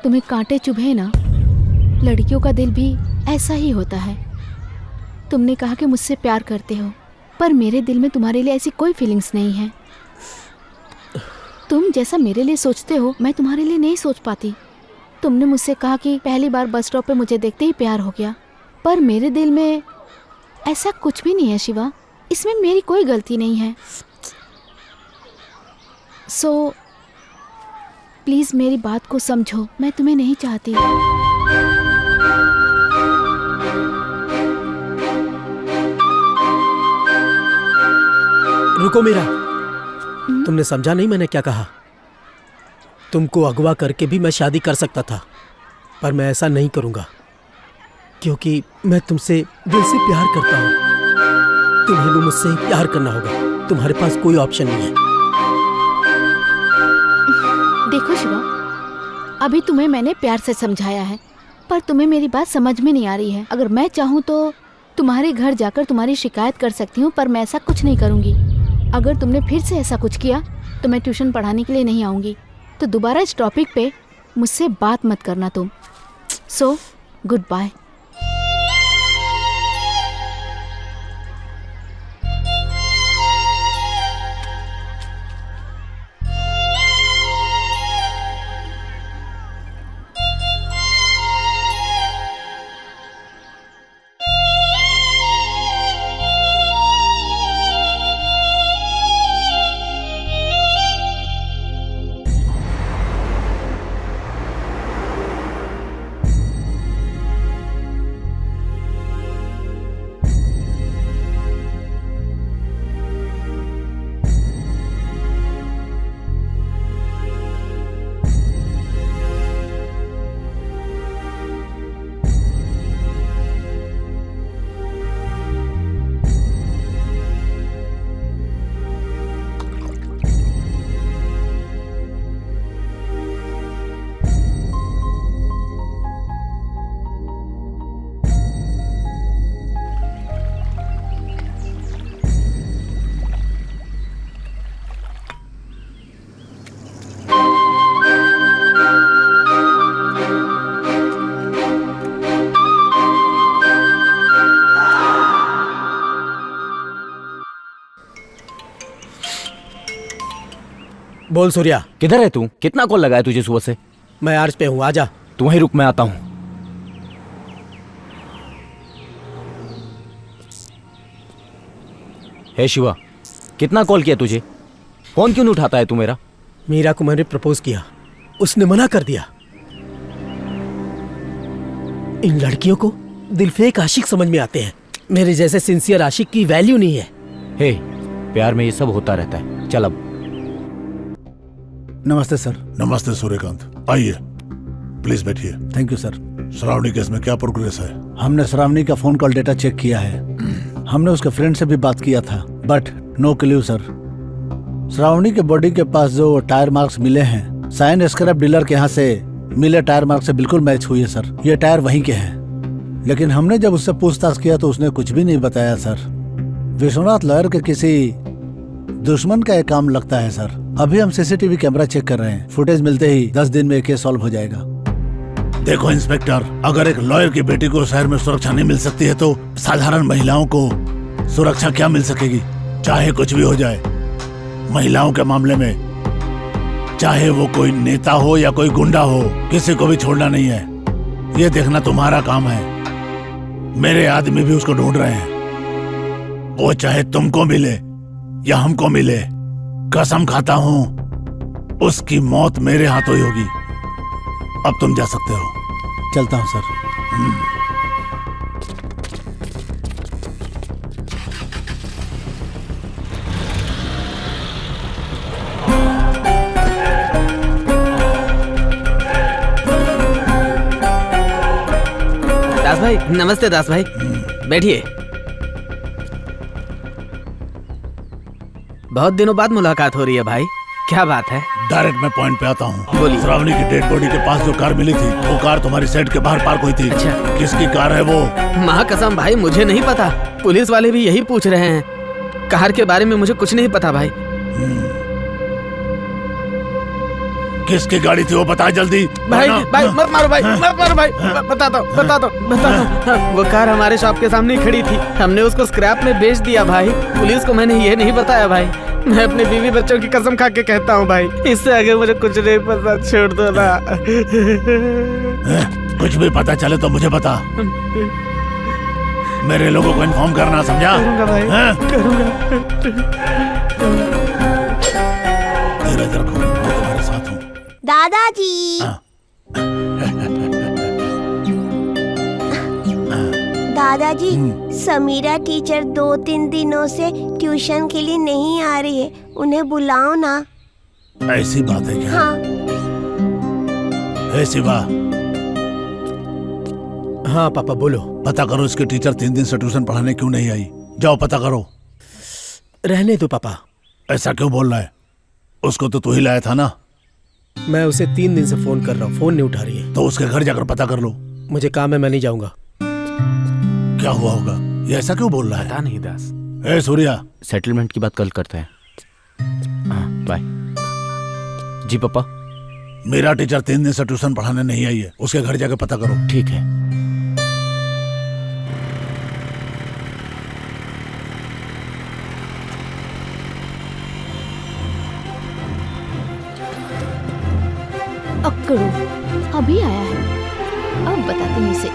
तुम्हें कांटे चुभे ना। लड़कियों का दिल भी ऐसा ही होता है। तुमने कहा कि मुझसे प्यार करते हो, पर मेरे दिल में तुम्हारे लिए ऐसी कोई फीलिंग्स नहीं है। तुम जैसा मेरे लिए सोचते हो, मैं तुम्हारे लिए नहीं सोच पाती। तुमने मुझसे कहा कि पहली बार बस स्टॉप पे मुझे देखते ही प्यार हो गया, पर मेरे दिल में ऐसा कुछ भी नहीं है शिवा। इसमें मेरी कोई गलती नहीं है। सो प्लीज मेरी बात को समझो, मैं तुम्हें नहीं चाहती। रुको मीरा, तुमने समझा नहीं मैंने क्या कहा? तुमको अगवा करके भी मैं शादी कर सकता था, पर मैं ऐसा नहीं करूंगा, क्योंकि मैं तुमसे दिल से प्यार करता हूँ। तुम्हें भी मुझसे प्यार करना होगा, तुम्हारे पास कोई ऑप्शन नहीं है। देखो शिवा, अभी तुम्हें मैंने प्यार से समझाया है, पर तुम्हें मेरी बात समझ में नहीं आ रही है। अगर मैं चाहूँ तो तुम्हारे घर जाकर तुम्हारी शिकायत कर सकती हूँ, पर मैं ऐसा कुछ नहीं करूँगी। अगर तुमने फिर से ऐसा कुछ किया तो मैं ट्यूशन पढ़ाने के लिए नहीं आऊँगी। तो दोबारा इस टॉपिक पे मुझसे बात मत करना तुम। So goodbye. बोल सूर्या। किधर है तू? कितना कॉल लगाया तुझे सुबह से? मैं आर्च पे हूँ, आजा। तू वहीं रुक, मैं आता हूँ। हे शिवा, कितना कॉल किया तुझे? फोन क्यों नहीं उठाता है तू मेरा? मीरा को मैंने प्रपोज किया, उसने मना कर दिया। इन लड़कियों को दिल फेक आशिक समझ में आते हैं, मेरे जैसे सिंसियर आशिक की वैल्यू नहीं है। हे, प्यार में ये सब होता रहता है। चल अब। नमस्ते सर। नमस्ते सूर्यकांत, आइए प्लीज बैठिए। Thank you sir. Shravani case में क्या प्रोग्रेस है? हमने श्रावणी का फोन कॉल डेटा चेक किया है। हमने उसके फ्रेंड से भी बात किया था, but no clue sir. Shravani के बॉडी के पास जो टायर मार्क्स मिले हैं, साइन स्क्रैप डीलर के यहाँ से मिले टायर मार्क्स से बिल्कुल मैच हुई है सर। ये टायर वहीं के हैं। लेकिन हमने जब उससे पूछताछ किया तो उसने कुछ भी नहीं बताया सर। विश्वनाथ लॉयर के किसी दुश्मन का ये काम लगता है सर। अभी हम सीसीटीवी कैमरा चेक कर रहे हैं, फुटेज मिलते ही 10 दिन में केस सॉल्व हो जाएगा। देखो इंस्पेक्टर, अगर एक लॉयर की बेटी को शहर में सुरक्षा नहीं मिल सकती है तो साधारण महिलाओं को सुरक्षा क्या मिल सकेगी? चाहे कुछ भी हो जाए, महिलाओं के मामले में चाहे वो कोई नेता हो या कोई गुंडा हो, किसी को भी छोड़ना नहीं है। ये देखना तुम्हारा काम है। मेरे आदमी भी उसको ढूंढ रहे हैं। वो चाहे तुमको मिले या हमको मिले, कसम खाता हूँ उसकी मौत मेरे हाथों ही होगी। अब तुम जा सकते हो। चलता हूँ सर। दास भाई, नमस्ते दास भाई, बैठिए। बहुत दिनों बाद मुलाकात हो रही है भाई, क्या बात है? डायरेक्ट मैं पॉइंट पे आता हूँ। बोलिए। श्रावणी की डेड बॉडी के पास जो कार मिली थी, वो कार तुम्हारी सेट के बाहर पार्क हुई थी। अच्छा। किसकी कार है वो? महाकसम भाई, मुझे नहीं पता। पुलिस वाले भी यही पूछ रहे हैं। कार के बारे में मुझे कुछ नहीं पता भाई। किसकी गाड़ी थी वो बता जल्दी। भाई वरना- भाई मत मारो भाई, मत मारो भाई। बता दो। वो कार हमारे शॉप के सामने ही खड़ी थी, हमने उसको स्क्रैप में बेच दिया भाई। पुलिस को मैंने ये नहीं बताया भाई। मैं अपने बीवी बच्चों की कसम खा के कहता हूँ भाई, इससे आगे मुझे कुछ नहीं पता, छोड़ दो ना। कुछ भी पता चले तो मुझे बता। मेरे लोगों को इन्फॉर्म करना, समझा? करूंगा भाई, करूंगा। धीरज रखो, मैं तुम्हारे साथ हूँ। दादाजी। दादाजी, समीरा टीचर 2-3 दिनों से ट्यूशन के लिए नहीं आ रही है, उन्हें बुलाओ ना। ऐसी बात है क्या? हाँ। हे शिवा। हाँ पापा बोलो। पता करो इसके टीचर 3 दिन से ट्यूशन पढ़ाने क्यों नहीं आई। जाओ पता करो। रहने दो पापा। ऐसा क्यों बोल रहा है? उसको तो तू ही लाया था ना। मैं उसे 3 दिन से फोन कर रहा हूँ, फोन नहीं उठा रही है। तो उसके घर जाकर पता कर लो। मुझे काम है, मैं नहीं जाऊंगा। क्या हुआ होगा? ये ऐसा क्यों बोल रहा है? पता नहीं दास। ए सूर्या, सेटलमेंट की बात कल करते हैं। हाँ, बाय। जी पापा। मेरा टीचर 3 दिन से ट्यूशन पढ़ाने नहीं आई है, उसके घर जाकर पता करो। ठीक है। अक्कड़ू अभी आया है, अब बताती हूँ इसे।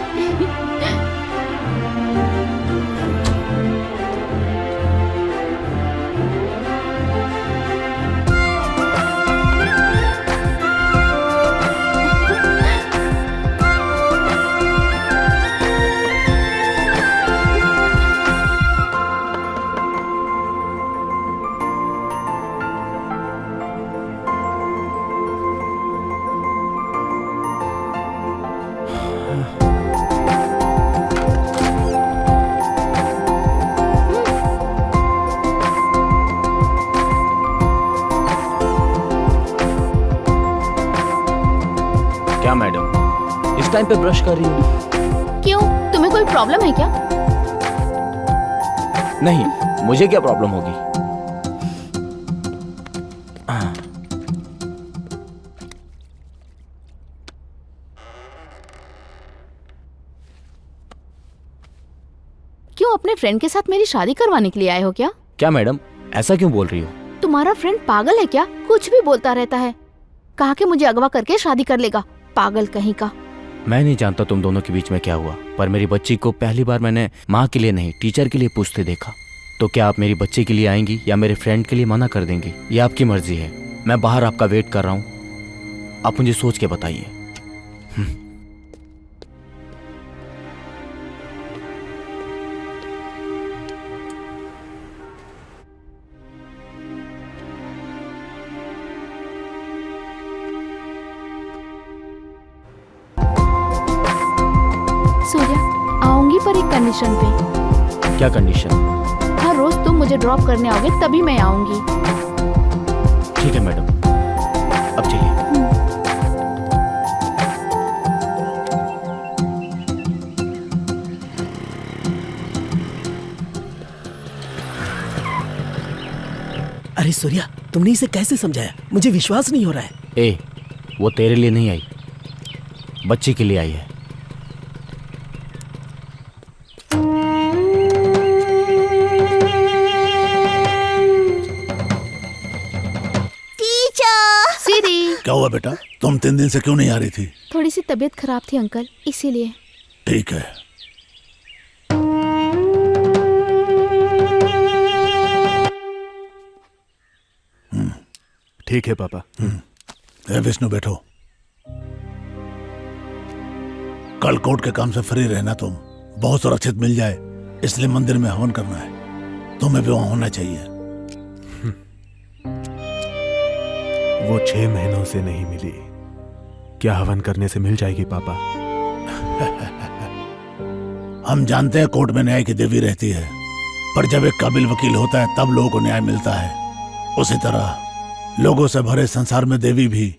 क्या मैडम, इस टाइम पे ब्रश कर रही हो? क्यों, तुम्हें कोई प्रॉब्लम है क्या? नहीं, मुझे क्या प्रॉब्लम होगी? क्यों, अपने फ्रेंड के साथ मेरी शादी करवाने के लिए आए हो क्या? क्या मैडम, ऐसा क्यों बोल रही हो? तुम्हारा फ्रेंड पागल है क्या? कुछ भी बोलता रहता है। कहा कि मुझे अगवा करके शादी कर लेगा, पागल कहीं का। मैं नहीं जानता तुम दोनों के बीच में क्या हुआ, पर मेरी बच्ची को पहली बार मैंने माँ के लिए नहीं टीचर के लिए पूछते देखा। तो क्या आप मेरी बच्ची के लिए आएंगी या मेरे फ्रेंड के लिए मना कर देंगी? ये आपकी मर्जी है। मैं बाहर आपका वेट कर रहा हूँ, आप मुझे सोच के बताइए। सूर्या, आऊंगी पर एक कंडीशन पे। क्या कंडीशन? हर रोज तुम मुझे ड्रॉप करने आओगे तभी मैं आऊंगी। ठीक है मैडम, अब चलिए। अरे सूर्या, तुमने इसे कैसे समझाया? मुझे विश्वास नहीं हो रहा है। ए, वो तेरे लिए नहीं आई, बच्ची के लिए आई है। क्या हुआ बेटा? तुम 3 दिन से क्यों नहीं आ रही थी? थोड़ी सी तबीयत खराब थी अंकल, इसीलिए। ठीक है। ठीक है पापा। विष्णु बैठो। कल कोर्ट के काम से फ्री रहना, तुम बहुत सुरक्षित मिल जाए, इसलिए मंदिर में हवन करना है। तुम्हें भी वहां होना चाहिए। वो 6 महीनों से नहीं मिली, क्या हवन करने से मिल जाएगी पापा? हम जानते हैं कोर्ट में न्याय की देवी रहती है, पर जब एक काबिल वकील होता है तब लोगों को न्याय मिलता है। उसी तरह लोगों से भरे संसार में देवी भी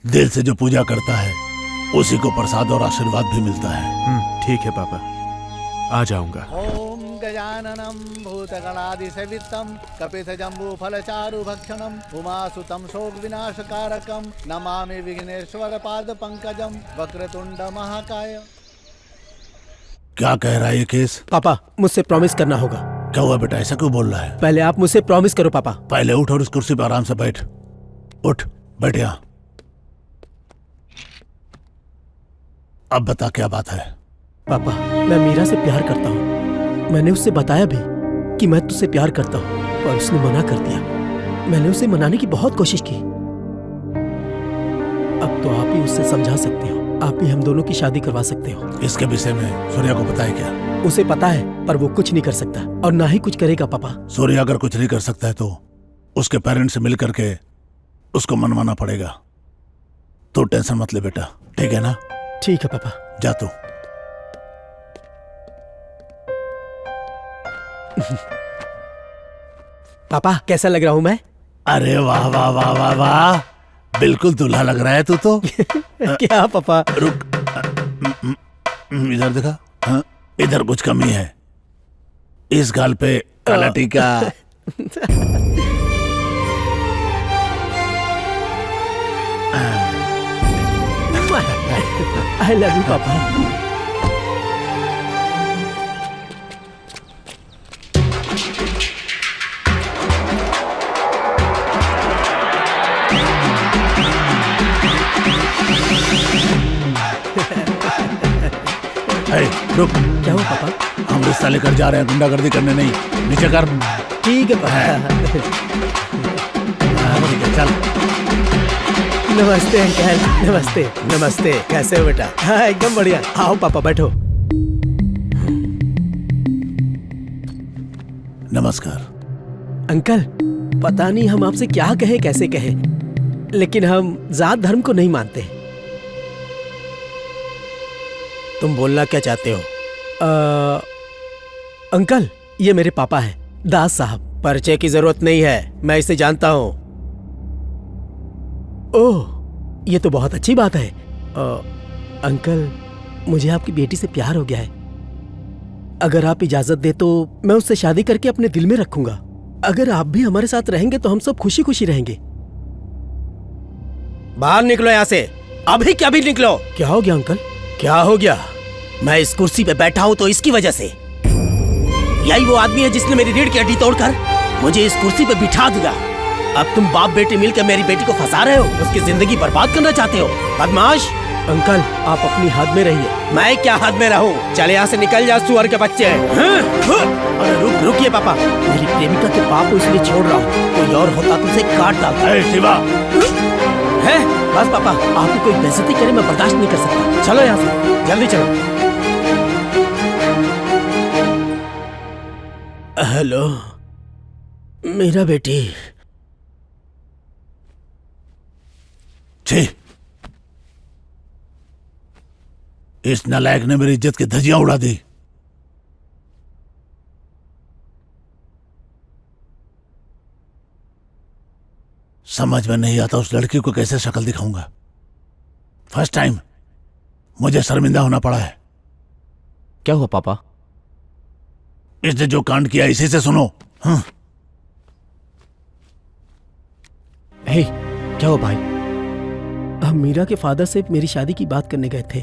दिल से जो पूजा करता है उसी को प्रसाद और आशीर्वाद भी मिलता है। ठीक है पापा, आ जाऊंगा। ओम गजाननम भूतगणादिसेवितम कपितजम्बूफलचारु भक्षणम उमासुतम शोक विनाशकारकम नमामि विघ्नेश्वर पाद पंकजम वक्रतुंड महाकाय। क्या कह रहा है ये केस? पापा, मुझसे प्रॉमिस करना होगा। क्या हुआ बेटा, ऐसा क्यों बोल रहा है? पहले आप मुझसे प्रॉमिस करो पापा। पहले उठ और इस कुर्सी पर आराम से बैठ। उठ, बैठ यहाँ। अब बता क्या बात है? पापा, मैं मीरा से प्यार करता हूँ। मैंने उससे बताया भी कि मैं तुझसे प्यार करता हूँ, पर उसने मना कर दिया। मैंने उसे मनाने की बहुत कोशिश की। अब तो आप ही उससे समझा सकते हो, आप ही हम दोनों की शादी करवा सकते हो। इसके विषय में सूर्या को पता है क्या? उसे पता है, पर वो कुछ नहीं कर सकता और ना ही कुछ करेगा पापा। सूर्या अगर कुछ नहीं कर सकता है तो उसके पेरेंट्स से मिल करके उसको मनवाना पड़ेगा। तो टेंशन मत ले बेटा, ठीक है ना? ठीक है पापा। जा तू। पापा, कैसा लग रहा हूं मैं? अरे वाह वाह वाह वाह वाह, बिल्कुल दूल्हा लग रहा है तू तो। क्या पापा? रुक, इधर देखा। हाँ, इधर कुछ कमी है। इस गाल पे काला टीका। आई लव यू पापा। रुक। क्या हुआ पापा? हम रिश्ता लेकर जा रहे हैं, गुंडागर्दी करने नहीं। नीचे कर। ठीक है पापा। चल। नमस्ते अंकल। नमस्ते। नमस्ते, कैसे हो बेटा? हाँ, एकदम बढ़िया। आओ पापा, बैठो। नमस्कार अंकल। पता नहीं हम आपसे क्या कहें, कैसे कहें, लेकिन हम जात धर्म को नहीं मानते। तुम बोलना क्या चाहते हो? अंकल, ये मेरे पापा हैं, दास साहब। परिचय की जरूरत नहीं है, मैं इसे जानता हूं। ओह, ये तो बहुत अच्छी बात है। अंकल, मुझे आपकी बेटी से प्यार हो गया है। अगर आप इजाजत दे तो मैं उससे शादी करके अपने दिल में रखूंगा। अगर आप भी हमारे साथ रहेंगे तो हम सब खुशी खुशी रहेंगे। बाहर निकलो यहाँ से, अभी क्या भी निकलो। क्या हो गया अंकल? क्या हो गया? मैं इस कुर्सी पे बैठा हूं तो इसकी वजह से। यही वो आदमी है जिसने मेरी रीढ़ की हड्डी तोड़कर मुझे इस कुर्सी पे बिठा दिया। अब तुम बाप बेटी मिलकर मेरी बेटी को फंसा रहे हो, उसकी जिंदगी बर्बाद करना चाहते हो, बदमाश। अंकल आप अपनी हद में रहिए। मैं क्या हद में रहूं? चले यहाँ से निकल जा, सुअर के बच्चे। अरे रुकिए पापा, मेरी प्रेमिका के पाप को इसलिए छोड़ रहा हूँ, कोई और होता तुझे काट डालता। शिवा है बस पापा, आपकी कोई बेइज्जती करे मैं बर्दाश्त नहीं कर सकता। चलो यहाँ से, जल्दी चलो। हेलो मेरा बेटी। छी, इस नालायक ने मेरी इज्जत की धज्जियां उड़ा दी। समझ में नहीं आता उस लड़की को कैसे शक्ल दिखाऊंगा। फर्स्ट टाइम मुझे शर्मिंदा होना पड़ा है। क्या हुआ पापा? इसने जो कांड किया इसी से सुनो। हे, क्या हुआ भाई? हम मीरा के फादर से मेरी शादी की बात करने गए थे,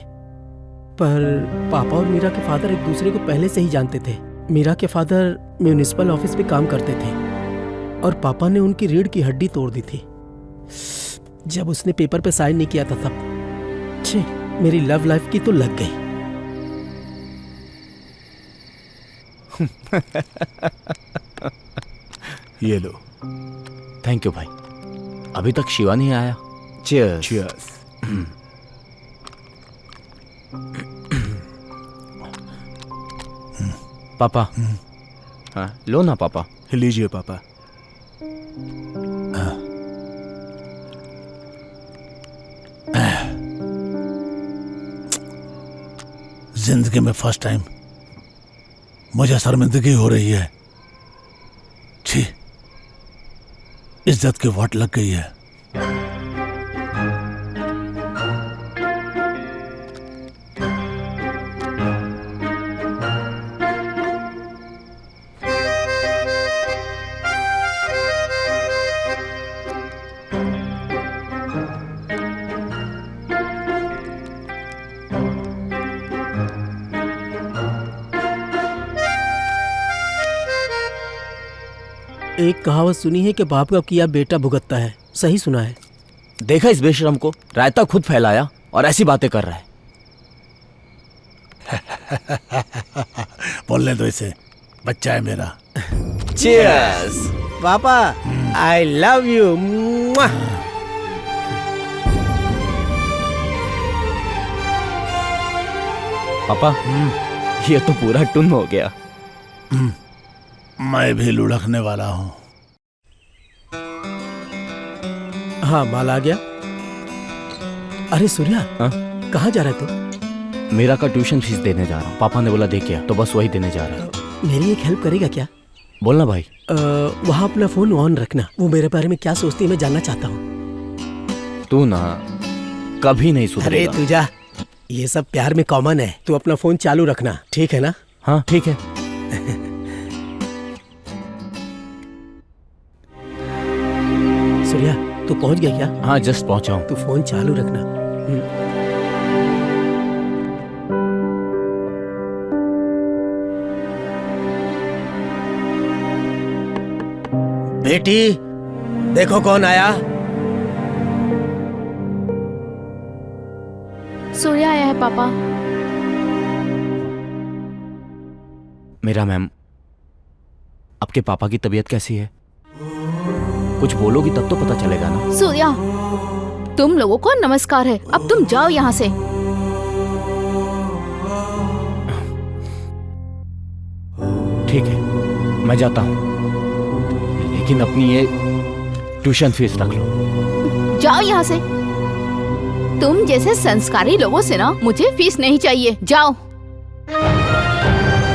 पर पापा और मीरा के फादर एक दूसरे को पहले से ही जानते थे। मीरा के फादर म्यूनिसिपल ऑफिस में काम करते थे और पापा ने उनकी रीढ़ की हड्डी तोड़ दी थी जब उसने पेपर पे साइन नहीं किया था तब। छे, मेरी लव लाइफ की तो लग गई। ये लो। थैंक यू भाई। अभी तक शिवा नहीं आया। चीयर्स। चीयर्स। पापा। हाँ, लो ना पापा। लीजिए पापा। जिंदगी में फर्स्ट टाइम मुझे शर्मिंदगी हो रही है। छी, इज्जत की वाट लग गई है। एक कहावत सुनी है कि बाप का किया बेटा भुगतता है। सही सुना है। देखा इस बेशरम को, रायता खुद फैलाया और ऐसी बातें कर रहा है। बोलने दो इसे, बच्चा है मेरा। चीयर्स। पापा आई लव यू। पापा, ये तो पूरा टुन हो गया। मैं भी लुढ़कने वाला हूँ। हाँ, माल आ गया। अरे सूर्या, हाँ? कहाँ जा रहे तू? मीरा का ट्यूशन फीस देने जा रहा हूँ। पापा ने बोला दे क्या, तो बस वही देने जा रहा हूँ। मेरी एक हेल्प करेगा क्या? बोलना भाई। वहाँ अपना फोन ऑन रखना। वो मेरे बारे में क्या सोचती है मैं जानना चाहता हूँ। तू ना कभी नहीं अरे सुधरेगा। तू जा, ये सब प्यार में कॉमन है। तू अपना फोन चालू रखना, ठीक है ना? हाँ ठीक है। सूर्या, तू पहुंच गया क्या? हाँ, जस्ट पहुंचा हूँ। तू फोन चालू रखना। बेटी, देखो कौन आया। सूर्या आया है पापा। मेरा मैम, आपके पापा की तबीयत कैसी है? कुछ बोलोगी तब तो पता चलेगा ना। सूर्या, तुम लोगों को नमस्कार है, अब तुम जाओ यहाँ से। ठीक है, मैं जाता हूँ, लेकिन अपनी ये ट्यूशन फीस रख लो। जाओ यहाँ से। तुम जैसे संस्कारी लोगों से ना मुझे फीस नहीं चाहिए। जाओ।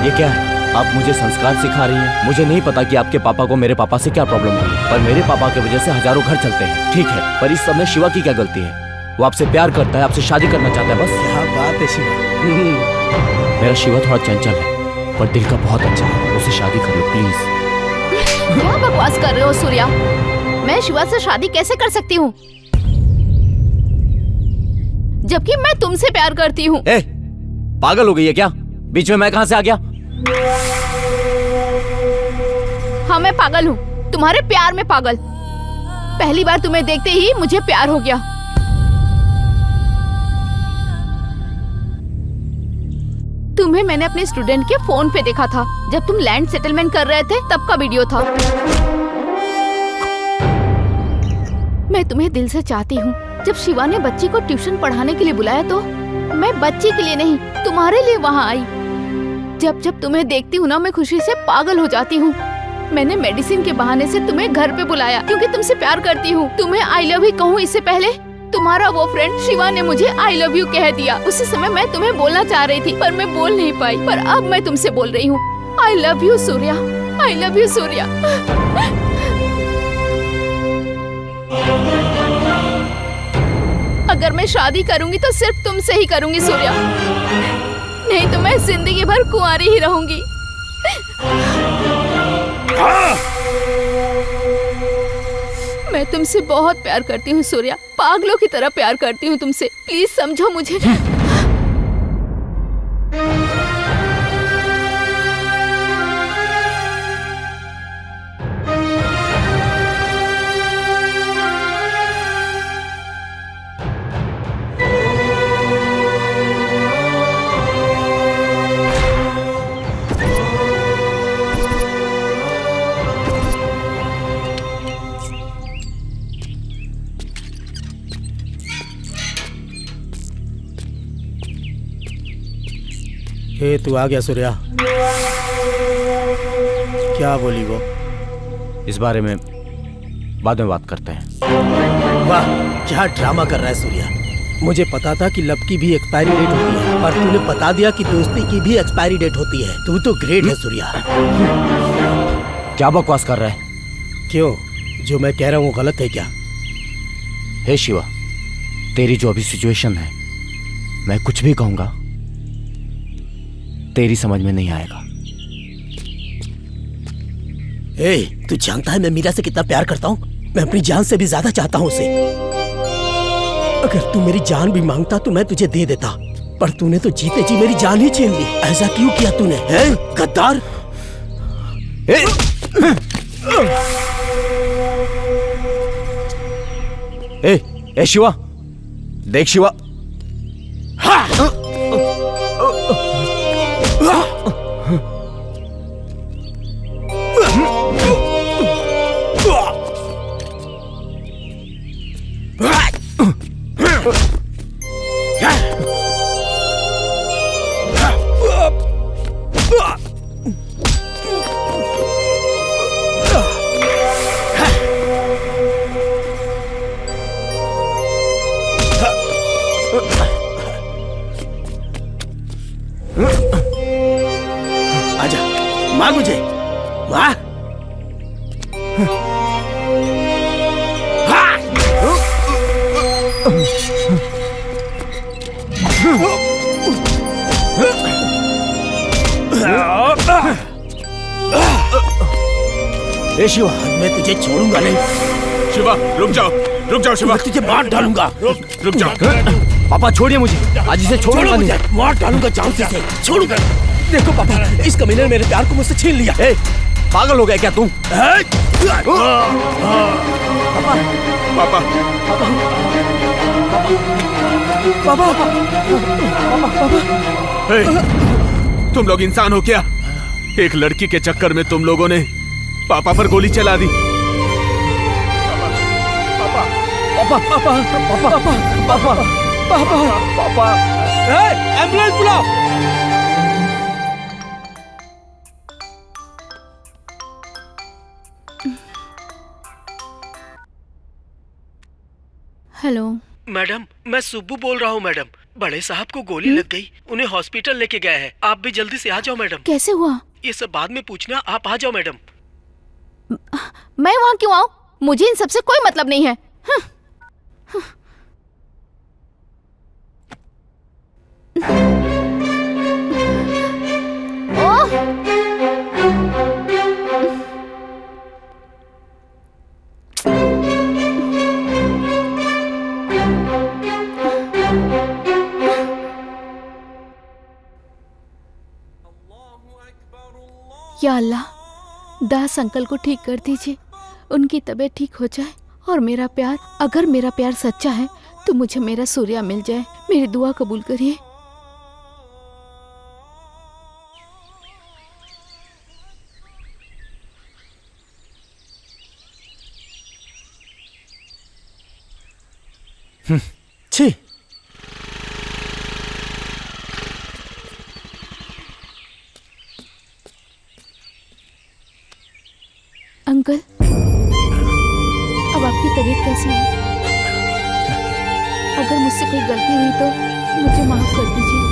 ये क्या है? आप मुझे संस्कार सिखा रही हैं? मुझे नहीं पता कि आपके पापा को मेरे पापा से क्या प्रॉब्लम हुई, पर मेरे पापा की वजह से हजारों घर चलते हैं। ठीक है, पर इस समय शिवा की क्या गलती है? वो आपसे प्यार करता है, आपसे शादी करना चाहता है, बस। क्या बात है शिवा। मेरा शिवा थोड़ा चंचल है, पर दिल का बहुत अच्छा है। उससे शादी कर लो प्लीज। क्या बकवास कर रहे हो सूर्या? मैं शिवा से शादी कैसे कर सकती हूँ, जबकि मैं तुमसे प्यार करती हूँ? पागल हो गई है क्या? बीच में मैं कहाँ से आ गया? हाँ, मैं पागल हूँ, तुम्हारे प्यार में पागल। पहली बार तुम्हें देखते ही मुझे प्यार हो गया। तुम्हें मैंने अपने स्टूडेंट के फोन पे देखा था जब तुम लैंड सेटलमेंट कर रहे थे, तब का वीडियो था। मैं तुम्हें दिल से चाहती हूँ। जब शिवा ने बच्ची को ट्यूशन पढ़ाने के लिए बुलाया तो मैं बच्ची के लिए नहीं, तुम्हारे लिए वहाँ आई। जब जब तुम्हें देखती हूँ ना, मैं खुशी से पागल हो जाती हूँ। मैंने मेडिसिन के बहाने से तुम्हें घर पे बुलाया क्योंकि तुमसे प्यार करती हूँ। तुम्हें आई लव यू कहूँ इससे पहले तुम्हारा वो फ्रेंड शिवा ने मुझे आई लव यू कह दिया। उसी समय मैं तुम्हें बोलना चाह रही थी पर मैं बोल नहीं पाई, पर अब मैं तुमसे बोल रही हूँ। I love you Surya, I love you Surya. अगर मैं शादी करूंगी तो सिर्फ तुमसे ही करूंगी सूर्या, नहीं तो मैं जिंदगी भर कुंवारी ही रहूंगी। मैं तुमसे बहुत प्यार करती हूँ सूर्या, पागलों की तरह प्यार करती हूँ तुमसे। प्लीज समझो मुझे। हे तू आ गया सूर्या। क्या बोली वो? इस बारे में बाद में बात करते हैं। वाह, क्या ड्रामा कर रहा है सूर्या। मुझे पता था कि लव की भी एक्सपायरी डेट होती है, पर तूने बता दिया कि दोस्ती की भी एक्सपायरी डेट होती है। तू तो ग्रेट है सूर्या। क्या बकवास कर रहा है? क्यों, जो मैं कह रहा हूँ वो गलत है क्या? हे शिवा, तेरी जो अभी सिचुएशन है, मैं कुछ भी कहूंगा तेरी समझ में नहीं आएगा। ए, तू जानता है मैं मीरा से कितना प्यार करता हूँ? मैं अपनी जान से भी ज्यादा चाहता हूँ उसे। अगर तू मेरी जान भी मांगता तो मैं तुझे दे देता, पर तूने तो जीते जी मेरी जान ही छीन ली। ऐसा क्यों किया तूने? हैं, गद्दार? ए शिवा, देख शिवा। आजा, मार मुझे, मार। ए शिवा, मैं तुझे छोड़ूंगा नहीं। शिवा, रुक जाओ शिवा। मैं तुझे मार डालूंगा। रुक जाओ। पापा छोड़िए मुझे, आज इसे छोड़ूंगा नहीं। मार डालूंगा जान से। छोड़ूंगा। देखो पापा, इस कमीने ने मेरे प्यार को मुझसे छीन लिया। ए, पागल हो गया क्या तू? पापा, तुम लोग इंसान हो क्या? एक लड़की के चक्कर में तुम लोगों ने पापा पर गोली चला दी। पापा, एम्बुलेंस बुलाओ। हेलो मैडम, मैं सुब्बू बोल रहा हूँ मैडम। बड़े साहब को गोली लग गई, उन्हें हॉस्पिटल लेके गए हैं। आप भी जल्दी से आ जाओ मैडम। कैसे हुआ? ये सब बाद में पूछना, आप आ जाओ मैडम। मैं वहाँ क्यों आऊँ? मुझे इन सबसे कोई मतलब नहीं है। या अल्लाह, दास अंकल को ठीक कर दीजिए, उनकी तबीयत ठीक हो जाए और मेरा प्यार, अगर मेरा प्यार सच्चा है तो मुझे मेरा सूर्या मिल जाए। मेरी दुआ कबूल करिए। छी, अंकल, अब आपकी तबीयत कैसी है? अगर मुझसे कोई गलती हुई तो मुझे माफ कर दीजिए।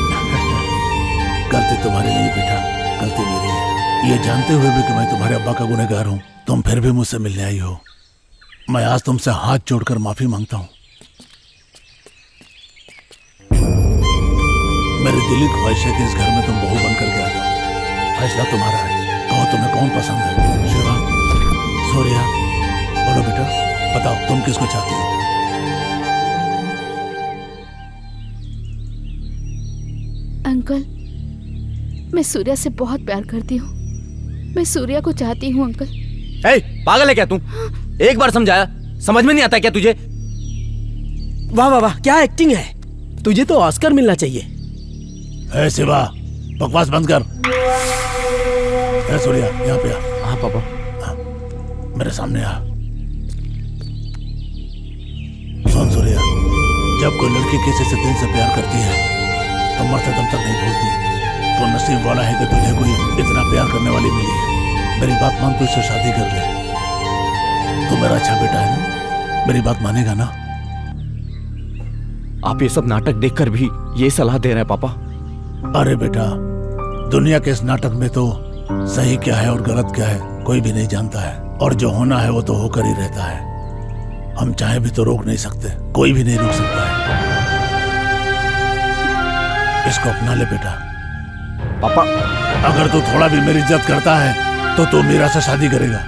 गलती तुम्हारी नहीं बेटा, गलती मेरी है। ये जानते हुए भी कि मैं तुम्हारे अब्बा का गुनहगार हूँ, तुम फिर भी मुझसे मिलने आई हो। मैं आज तुमसे हाथ जोड़कर माफी मांगता हूँ। मेरी दिली ख्वाहिश है कि इस घर में तुम बहू बनकर के आ जाओ। फैसला तुम्हारा है, कहो तुम्हें कौन पसंद है। शिवा, सूर्या, बोलो बेटा, बताओ तुम किसको चाहती हो। अंकल, मैं सूर्या से बहुत प्यार करती हूँ। मैं सूर्या को चाहती हूँ अंकल। ए, पागल है क्या तू? एक बार समझाया, समझ में नहीं आता क्या तुझे? वाह वाह वाह, क्या एक्टिंग है। तुझे तो ऑस्कर मिलना चाहिए। ए शिवा, बकवास बंद कर। ए सूर्या, यहाँ पे आ। हाँ पापा। मेरे सामने आ। सुन सूर्या, जब कोई लड़की किसी से दिल से प्यार करती है तो मरते दम तक नहीं भूलती। तो नसीब वाला है कि तुझे कोई इतना प्यार करने वाली मिली है। मेरी बात मान, तू इससे शादी कर ले। तू मेरा अच्छा बेटा है ना, मेरी बात मानेगा ना? आप ये सब नाटक देखकर भी ये सलाह दे रहे हैं पापा? अरे बेटा, दुनिया के इस नाटक में तो सही क्या है और गलत क्या है कोई भी नहीं जानता है, और जो होना है वो तो होकर ही रहता है। हम चाहे भी तो रोक नहीं सकते, कोई भी नहीं रोक सकता है। इसको अपना ले बेटा। पापा, अगर तू थोड़ा भी मेरी इज्जत करता है तो तू मीरा से शादी करेगा।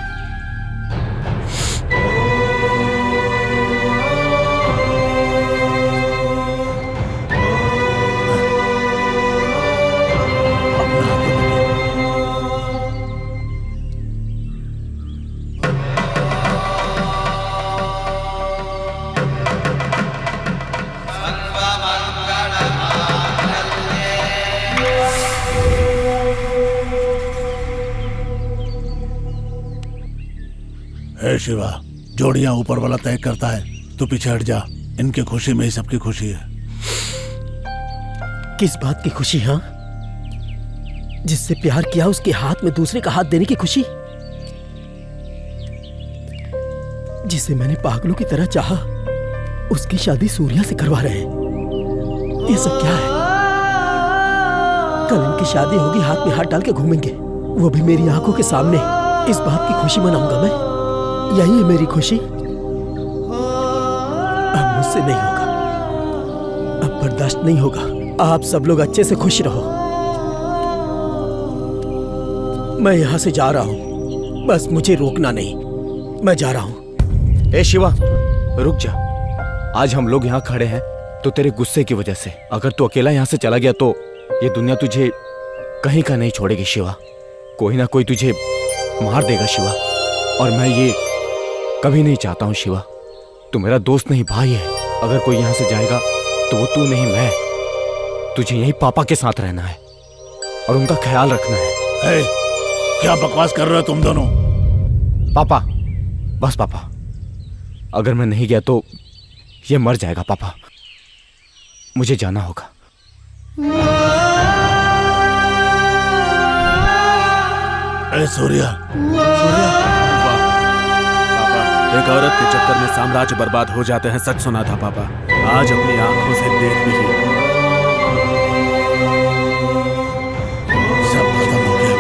हे शिवा, जोड़ियां ऊपर वाला तय करता है, तू पीछे हट जा। इनकी खुशी में ही सबकी खुशी है। किस बात की खुशी? हाँ, जिससे प्यार किया उसके हाथ में दूसरे का हाथ देने की खुशी, जिसे मैंने पागलों की तरह चाहा उसकी शादी सूर्या से करवा रहे हैं। ये सब क्या है? कल इनकी शादी होगी, हाथ में हाथ डाल के घूमेंगे, वो भी मेरी आंखों के सामने। इस बात की खुशी मनाऊंगा मैं। यही है मेरी खुशी। अब मुझसे नहीं होगा, अब बर्दाश्त नहीं होगा। आप सब लोग अच्छे से खुश रहो। मैं यहां से जा रहा हूं, बस मुझे रोकना नहीं। मैं जा रहा हूं। ए शिवा, रुक जा। आज हम लोग यहाँ खड़े हैं तो तेरे गुस्से की वजह से। अगर तू अकेला यहाँ से चला गया तो ये दुनिया तुझे कहीं का नहीं छोड़ेगी शिवा। कोई ना कोई तुझे मार देगा शिवा, और मैं ये कभी नहीं चाहता हूँ शिवा। तू मेरा दोस्त नहीं, भाई है। अगर कोई यहाँ से जाएगा तो वो तू नहीं, मैं। तुझे यही पापा के साथ रहना है और उनका ख्याल रखना है। क्या बकवास कर रहे हो तुम दोनों? पापा, बस पापा, अगर मैं नहीं गया तो ये मर जाएगा पापा। मुझे जाना होगा। सूर्या, एक औरत के चक्कर में साम्राज्य बर्बाद हो जाते हैं, सच सुना था पापा। आज अपनी आंखों से देख भी लिया। सब खत्म हो गया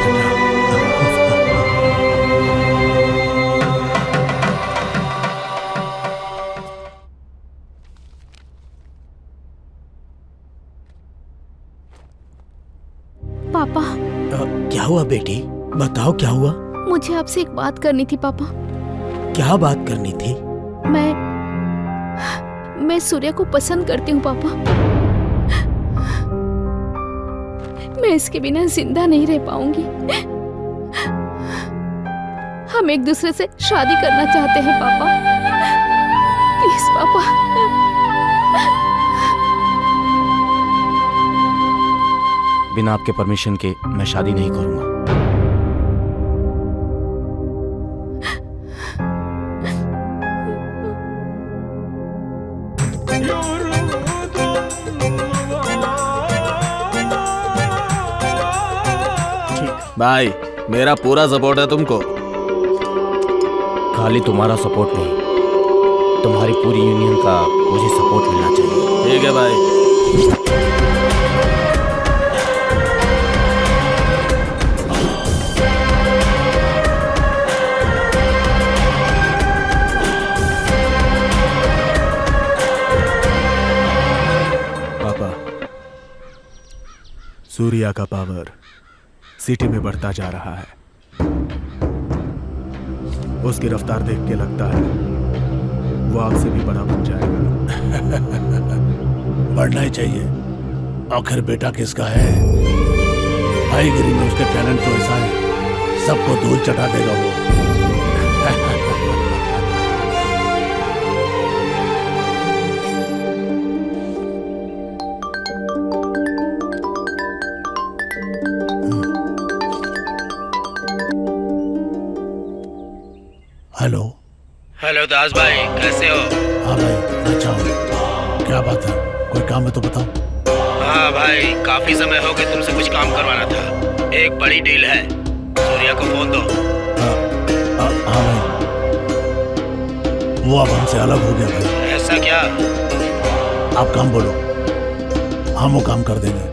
पापा, क्या हुआ बेटी? बताओ क्या हुआ? मुझे आपसे एक बात करनी थी पापा। क्या बात करनी थी? मैं सूर्या को पसंद करती हूँ पापा। मैं इसके बिना जिंदा नहीं रह पाऊंगी। हम एक दूसरे से शादी करना चाहते हैं पापा। प्लीज पापा। बिना आपके परमिशन के मैं शादी नहीं करूंगा। भाई मेरा पूरा सपोर्ट है तुमको। खाली तुम्हारा सपोर्ट नहीं, तुम्हारी पूरी यूनियन का मुझे सपोर्ट मिलना चाहिए। ठीक है भाई। पापा, सूर्या का पावर सिटी में बढ़ता जा रहा है। उसकी रफ्तार देख के लगता है वो आपसे भी बड़ा बन जाएगा। बढ़ना ही चाहिए, आखिर बेटा किसका है। भाईगिरी में उसके टैलेंट तो ऐसा है, सबको धूल चटा देगा वो। हेलो। हेलो दास भाई, कैसे हो? हाँ भाई, अच्छा हूँ। क्या बात है, कोई काम है तो बताओ। हाँ भाई, काफी समय हो गया, तुमसे कुछ काम करवाना था। एक बड़ी डील है, सूर्या को फोन दो। हाँ भाई, वो अब हमसे अलग हो गया भाई। ऐसा क्या? आप काम बोलो, हम वो काम कर देंगे।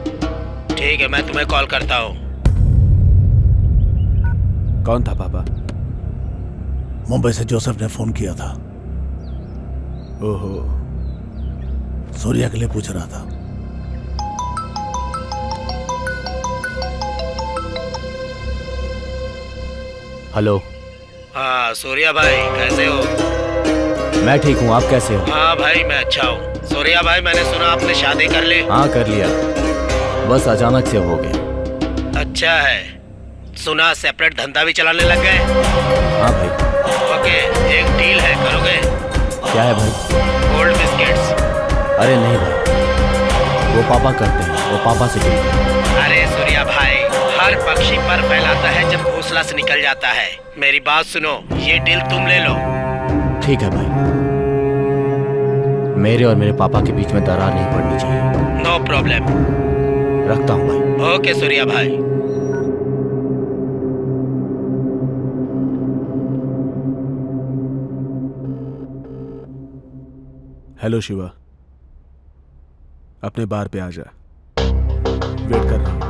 ठीक है, मैं तुम्हें कॉल करता हूँ। कौन था पापा? मुंबई से जोसेफ ने फोन किया था। ओहो, सूर्या के लिए पूछ रहा था। हेलो। हाँ सूर्या भाई, कैसे हो? मैं ठीक हूँ, आप कैसे हो? हाँ भाई, मैं अच्छा हूँ। सूर्या भाई, मैंने सुना आपने शादी कर ली। हाँ कर लिया, बस अचानक से हो गया। अच्छा है, सुना सेपरेट धंधा भी चलाने लग गए। हाँ भाई। ओके, एक डील है, करोगे? क्या है भाई? Gold biscuits. अरे नहीं भाई, वो पापा करते हैं, वो पापा से डील करते हैं। अरे सूर्या भाई, हर पक्षी पर फैलाता है जब घोंसला से निकल जाता है। मेरी बात सुनो, ये डील तुम ले लो। ठीक है भाई, मेरे और मेरे पापा के बीच में दरार नहीं पड़नी चाहिए। No problem. रखता हूँ भाई। ओके सूर्या भाई। हेलो शिवा, अपने बार पे आ जा, वेट कर रहा हूं।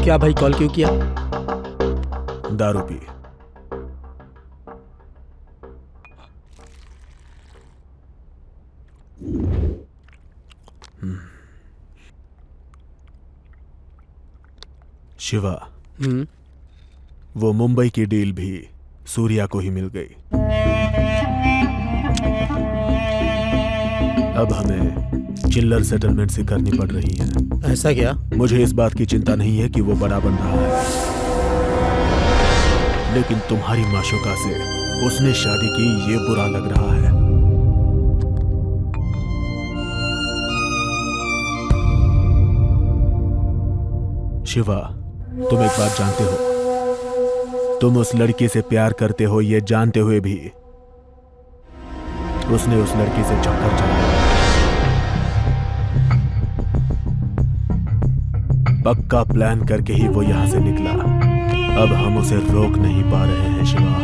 क्या भाई, कॉल क्यों किया? दारू पी। शिवा, वो मुंबई की डील भी सूर्या को ही मिल गई। अब हमें चिल्लर सेटलमेंट से करनी पड़ रही है। ऐसा क्या? मुझे इस बात की चिंता नहीं है कि वो बड़ा बन रहा है, लेकिन तुम्हारी माशुका से उसने शादी की, ये बुरा लग रहा है। शिवा, तुम एक बात जानते हो, तुम उस लड़की से प्यार करते हो ये जानते हुए भी उसने उस लड़की से चक्कर चलाया। पक्का प्लान करके ही वो यहां से निकला। अब हम उसे रोक नहीं पा रहे हैं शिवा।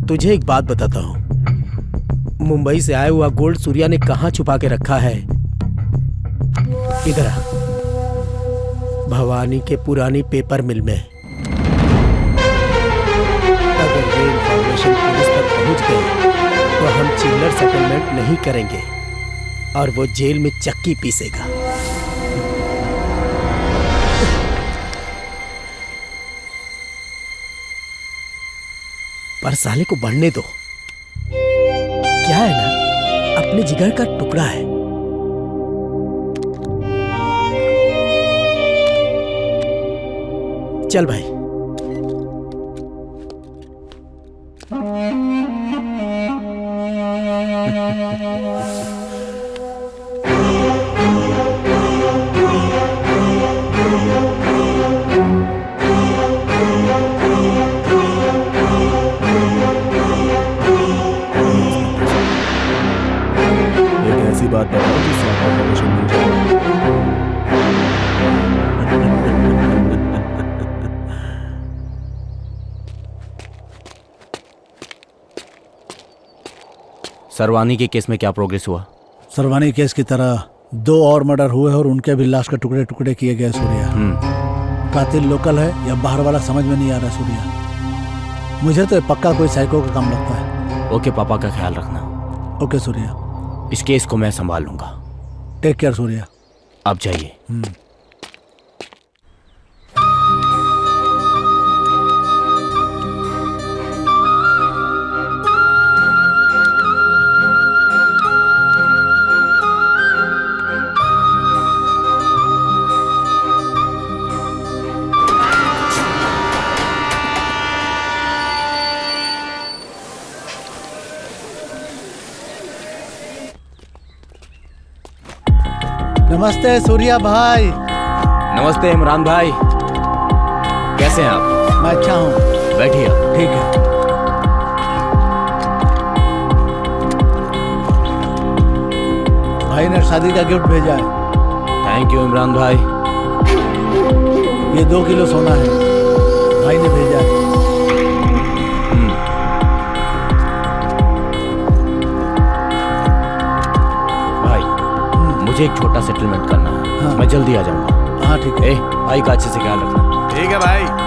तुझे एक बात बताता हूं, मुंबई से आया हुआ गोल्ड सूर्या ने कहां छुपा के रखा है? इधर आ, भवानी के पुरानी पेपर मिल में। अगर ये इंफॉर्मेशन पुलिस तक पहुंच गई तो हम चिल्लर सेटलमेंट नहीं करेंगे और वो जेल में चक्की पीसेगा। पर साले को बढ़ने दो। क्या है ना, अपने जिगर का टुकड़ा है। चल भाई। एक ऐसी बात बताओ जिससे आपका प्रमोशन मिल जाए। सरवानी के केस में क्या प्रोग्रेस हुआ? सरवानी केस की तरह 2 और मर्डर हुए और उनके भी लाश के टुकड़े टुकड़े किए गए सूर्या। कातिल लोकल है या बाहर वाला समझ में नहीं आ रहा सूर्या। मुझे तो पक्का कोई साइको का काम लगता है। ओके, पापा का ख्याल रखना। ओके सूर्या। इस केस को मैं संभाल लूंगा। Take care Surya. आप जाइए। नमस्ते सूर्या भाई। नमस्ते इमरान भाई, कैसे हैं आप? मैं अच्छा हूँ। बैठिए। ठीक है। भाई ने शादी का गिफ्ट भेजा है। थैंक यू इमरान भाई। ये 2 किलो सोना है, भाई ने भेजा है। मुझे एक छोटा सेटलमेंट करना है। हाँ। मैं जल्दी आ जाऊंगा। हाँ ठीक है। भाई का अच्छे से ख्याल रखना। ठीक है भाई।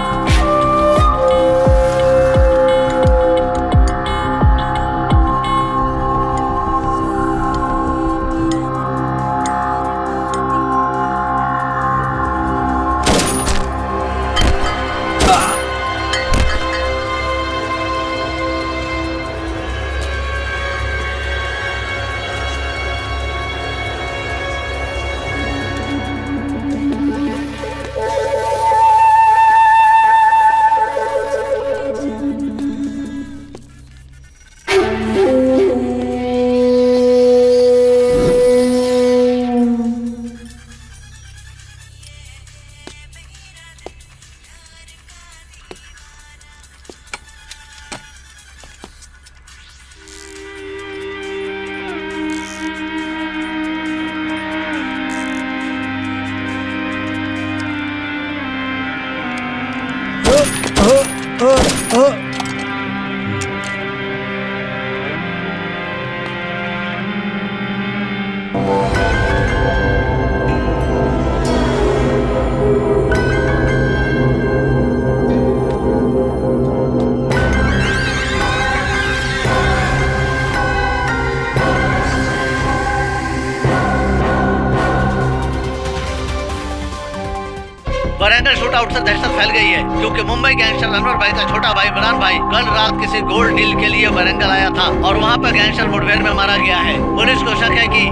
वरंगल शूट आउट से दहशत फैल गई है क्योंकि मुंबई गैंगस्टर अनवर भाई का छोटा भाई इमरान भाई कल रात किसी गोल्ड डील के लिए वरंगल आया था और वहाँ पर गैंगस्टर मुठभेड़ में मारा गया है। पुलिस को शक है कि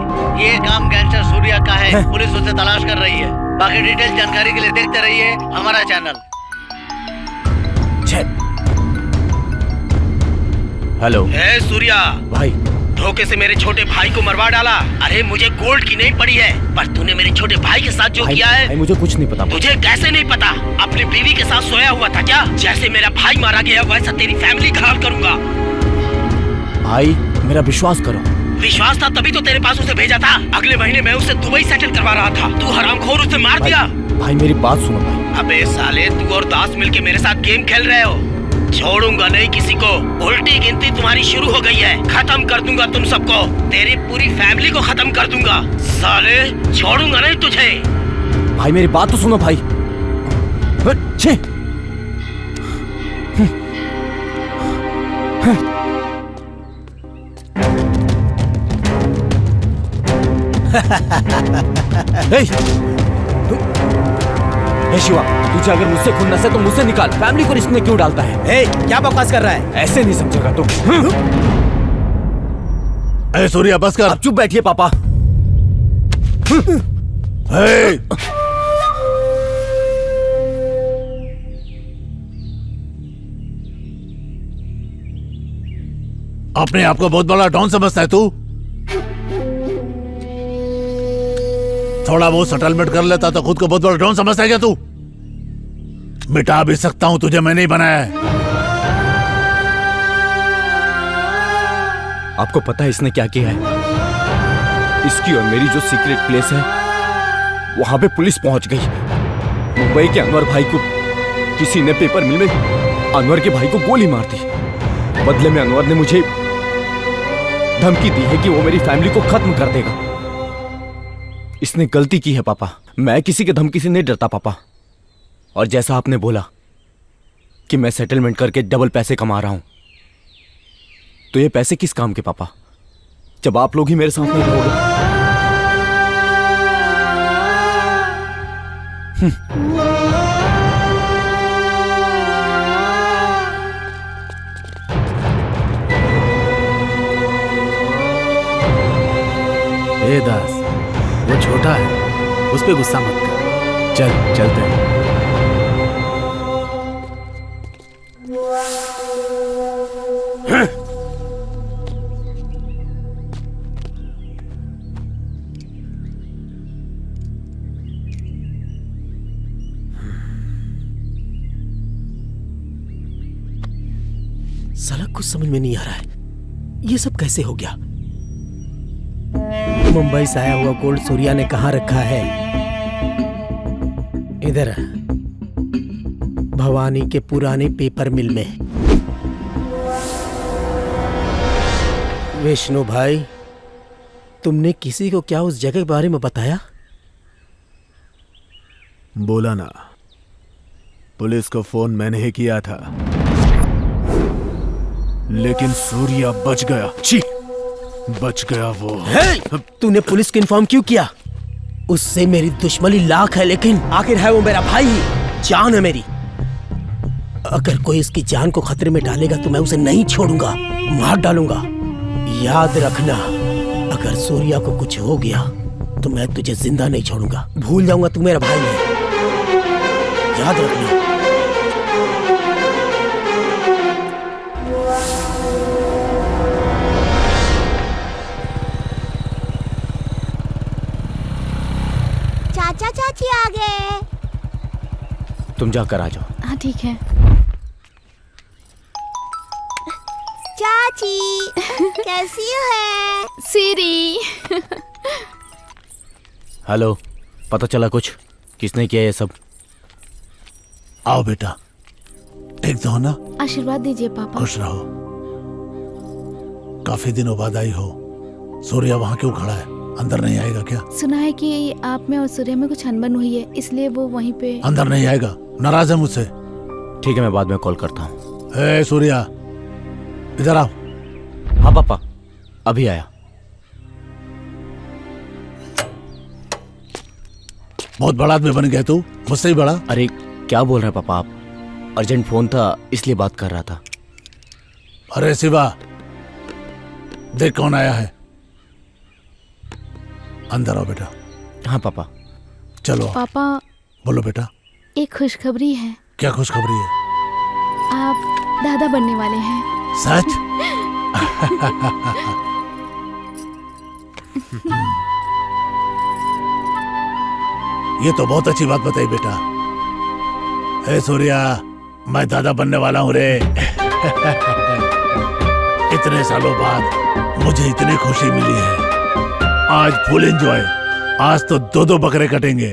ये काम गैंगस्टर सूर्या का है। पुलिस उसे तलाश कर रही है। बाकी डिटेल जानकारी के लिए देखते रहिए हमारा चैनल। हेलो। सूर्या भाई, धोखे से मेरे छोटे भाई को मरवा डाला। अरे मुझे गोल्ड की नहीं पड़ी है, पर तूने मेरे छोटे भाई के साथ जो किया है। भाई मुझे कुछ नहीं पता। तुझे कैसे नहीं पता? अपनी बीवी के साथ सोया हुआ था क्या? जैसे मेरा भाई मारा गया वैसा तेरी फैमिली का हाल करूंगा। भाई मेरा विश्वास करो। विश्वास था तभी तो तेरे पास उसे भेजा था। अगले महीने मैं उसे दुबई सेटल करवा रहा था। तू हरामखोर उसे मार दिया। भाई मेरी बात सुनो भाई। अबे साले, तू और दास मिलके मेरे साथ गेम खेल रहे हो। छोड़ूंगा नहीं किसी को। उल्टी गिनती तुम्हारी शुरू हो गई है। खत्म कर दूंगा तुम सबको। तेरी पूरी फैमिली को खत्म कर दूंगा। साले छोड़ूंगा नहीं तुझे। भाई मेरी बात तो सुनो भाई। छे। हे शिवा, तुझे अगर मुझसे खुन्नस है तो मुझसे निकाल। फैमिली को रिस्क में क्यों डालता है? क्या बकवास कर रहा है? ऐसे नहीं समझेगा तुम। ए सूर्या बस कर। अब चुप बैठिए पापा। अपने आप को बहुत बड़ा डॉन समझता है तू? थोड़ा बहुत सेटलमेंट कर लेता तो खुद को बहुत बड़ा डॉन समझता है क्या तू? मिटा भी सकता हूं तुझे, मैंने ही बनाया है। आपको पता है इसने क्या किया है? इसकी और मेरी जो सीक्रेट प्लेस है वहां पे पुलिस पहुंच गई। मुंबई के अनवर भाई को किसी ने पेपर मिल में अनवर के भाई को गोली मार दी। बदले में अनवर ने मुझे धमकी दी है कि वो मेरी फैमिली को खत्म कर देगा। इसने गलती की है पापा। मैं किसी के धमकी से नहीं डरता पापा। और जैसा आपने बोला कि मैं सेटलमेंट करके डबल पैसे कमा रहा हूं, तो ये पैसे किस काम के पापा, जब आप लोग ही मेरे साथ नहीं रहोगे? ए दास, वो छोटा है, उस पे गुस्सा मत कर। चल चलते हैं। साला कुछ समझ में नहीं आ रहा है, ये सब कैसे हो गया? मुंबई से आया हुआ गोल्ड सूर्या ने कहाँ रखा है? इधर भवानी के पुराने पेपर मिल में। विष्णु भाई, तुमने किसी को क्या उस जगह के बारे में बताया? बोला ना, पुलिस को फोन मैंने ही किया था, लेकिन सूर्या बच गया। छी, बच गया वो। तूने पुलिस को इन्फॉर्म क्यों किया? उससे मेरी दुश्मनी लाख है, लेकिन आखिर है वो मेरा भाई ही, जान है मेरी। अगर कोई इसकी जान को खतरे में डालेगा तो मैं उसे नहीं छोड़ूंगा, मार डालूंगा। याद रखना, अगर सूर्या को कुछ हो गया तो मैं तुझे जिंदा नहीं छोड़ूंगा। भूल जाऊंगा तू मेरा भाई है, याद रखना। चाचा चाची आ गए। तुम जाकर आ जाओ। हाँ ठीक है। चाची कैसी है? सीरी। हेलो, पता चला कुछ? किसने किया ये सब? आओ बेटा, ठीक तो हो ना? आशीर्वाद दीजिए पापा। खुश रहो। काफी दिनों बाद आई हो। सूर्या वहाँ क्यों खड़ा है? अंदर नहीं आएगा क्या? सुना है कि आप में और सूर्या में कुछ अनबन हुई है, इसलिए वो वहीं पे। अंदर नहीं आएगा, नाराज है मुझसे। ठीक है, मैं बाद में कॉल करता हूँ। ए सूर्या, इधर आओ। हाँ पापा, अभी आया। बहुत बड़ा आदमी बन गया तू, मुझसे ही बड़ा। अरे क्या बोल रहे हैं पापा आप? अर्जेंट फोन था इसलिए बात कर रहा था। अरे शिवा, देख कौन आया है। अंदर आओ बेटा। हाँ पापा। चलो। पापा, बोलो बेटा। एक खुशखबरी है। क्या खुशखबरी है? आप दादा बनने वाले हैं। सच? ये तो बहुत अच्छी बात बताई बेटा। ए सूर्या, मैं दादा बनने वाला हूँ रे। इतने सालों बाद मुझे इतनी खुशी मिली है। आज फुल एंजॉय। आज तो 2-2 बकरे कटेंगे।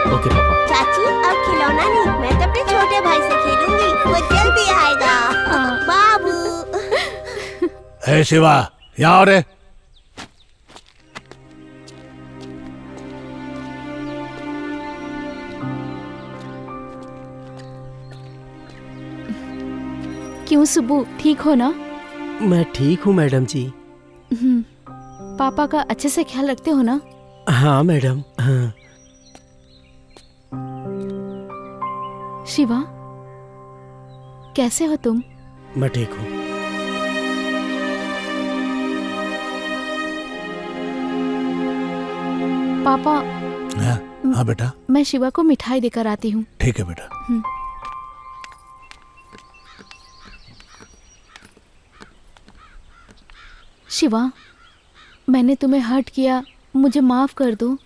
ओके पापा। चाची, अब खिलौना नहीं, मैं तो अपने छोटे भाई से खेलूंगी, वो जल्दी आएगा। बाबू। हे शिवा, यहाँ रे। क्यों सुब्बू, ठीक हो ना? मैं ठीक हूँ मैडम जी। पापा का अच्छे से ख्याल रखते हो ना? हाँ मैडम, हाँ। शिवा, कैसे हो तुम? मैं ठीक हूँ। पापा, हाँ बेटा, मैं शिवा को मिठाई देकर आती हूँ। ठीक है बेटा। शिवा, मैंने तुम्हें हर्ट किया, मुझे माफ कर दो।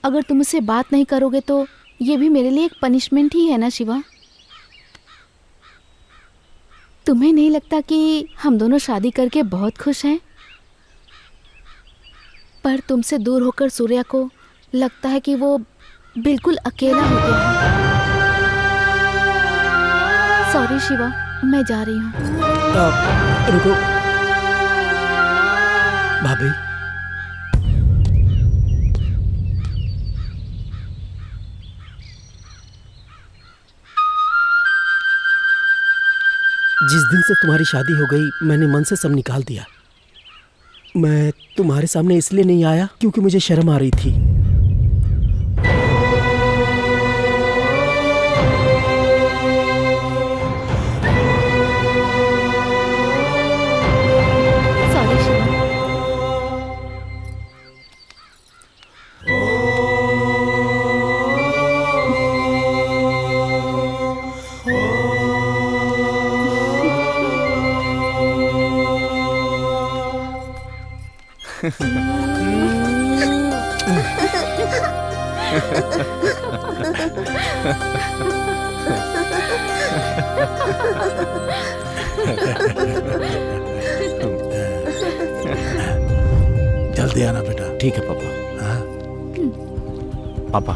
अगर तुम मुझसे बात नहीं करोगे तो ये भी मेरे लिए एक पनिशमेंट ही है ना शिवा? तुम्हें नहीं लगता कि हम दोनों शादी करके बहुत खुश हैं? पर तुमसे दूर होकर सूर्या को लगता है कि वो बिल्कुल अकेला हो गया है। सॉरी शिवा, मैं जा रही हूँ। रुको भाभी, जिस दिन से तुम्हारी शादी हो गई मैंने मन से सब निकाल दिया। मैं तुम्हारे सामने इसलिए नहीं आया क्योंकि मुझे शर्म आ रही थी। सॉरी शिवा। जल्दी आना बेटा। ठीक है पापा। पापा,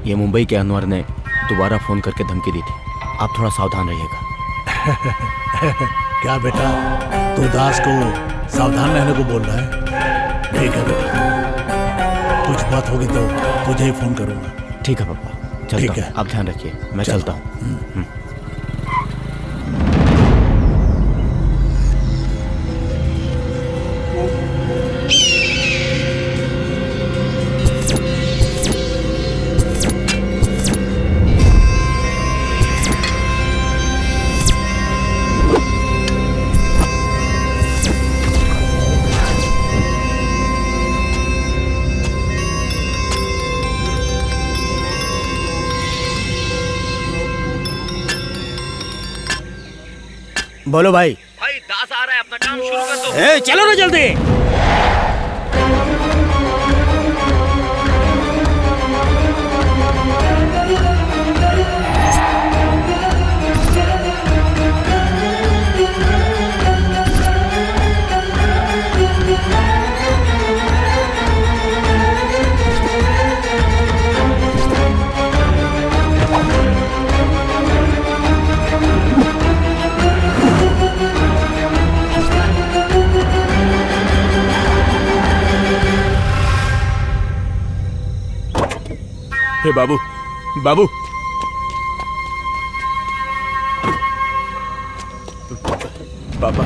ये मुंबई के अनवर ने दोबारा फोन करके धमकी दी थी, आप थोड़ा सावधान रहिएगा। क्या बेटा, तू दास को सावधान रहने को बोल रहा है? ठीक है बेटा, कुछ बात होगी तो तुझे ही फोन करूंगा। ठीक है पापा, चलता ठीक हूं। है। आप ध्यान रखिए, मैं चलता हूँ। बोलो भाई। भाई दास आ रहा है, अपना काम शुरू कर दो। ए, चलो ना जल्दी। हे बाबू, बाबू, पापा।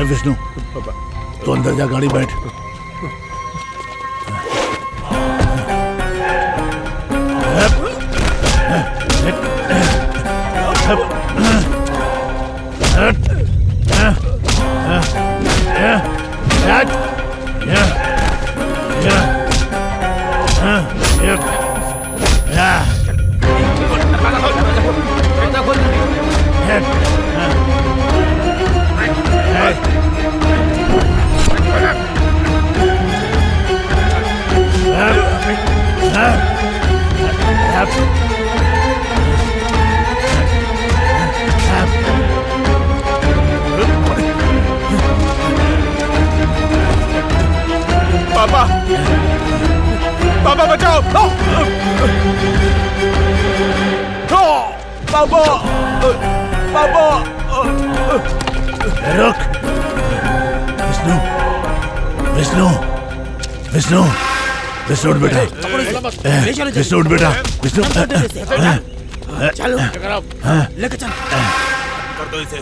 विष्णु, तो अंदर जा, गाड़ी बैठ। पापा, पापा बचाओ! पापा, पापा! रुक! विष्णु, विष्णु, विष्णु, विष्णु उठ बेटा। विष्णु उठ बेटा। विष्णु, चलो लेके चल। कर दो इसे,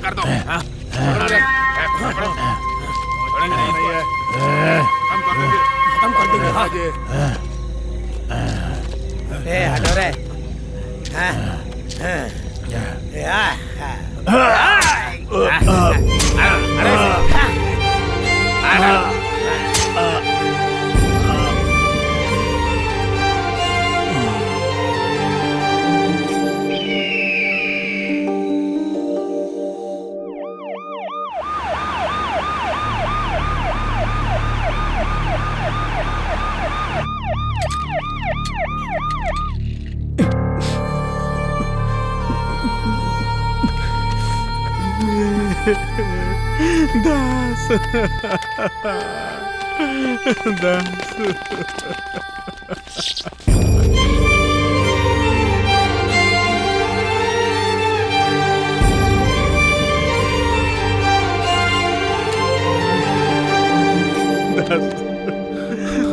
कर दो। खत्म कर देंगे। हाँ। अरे दास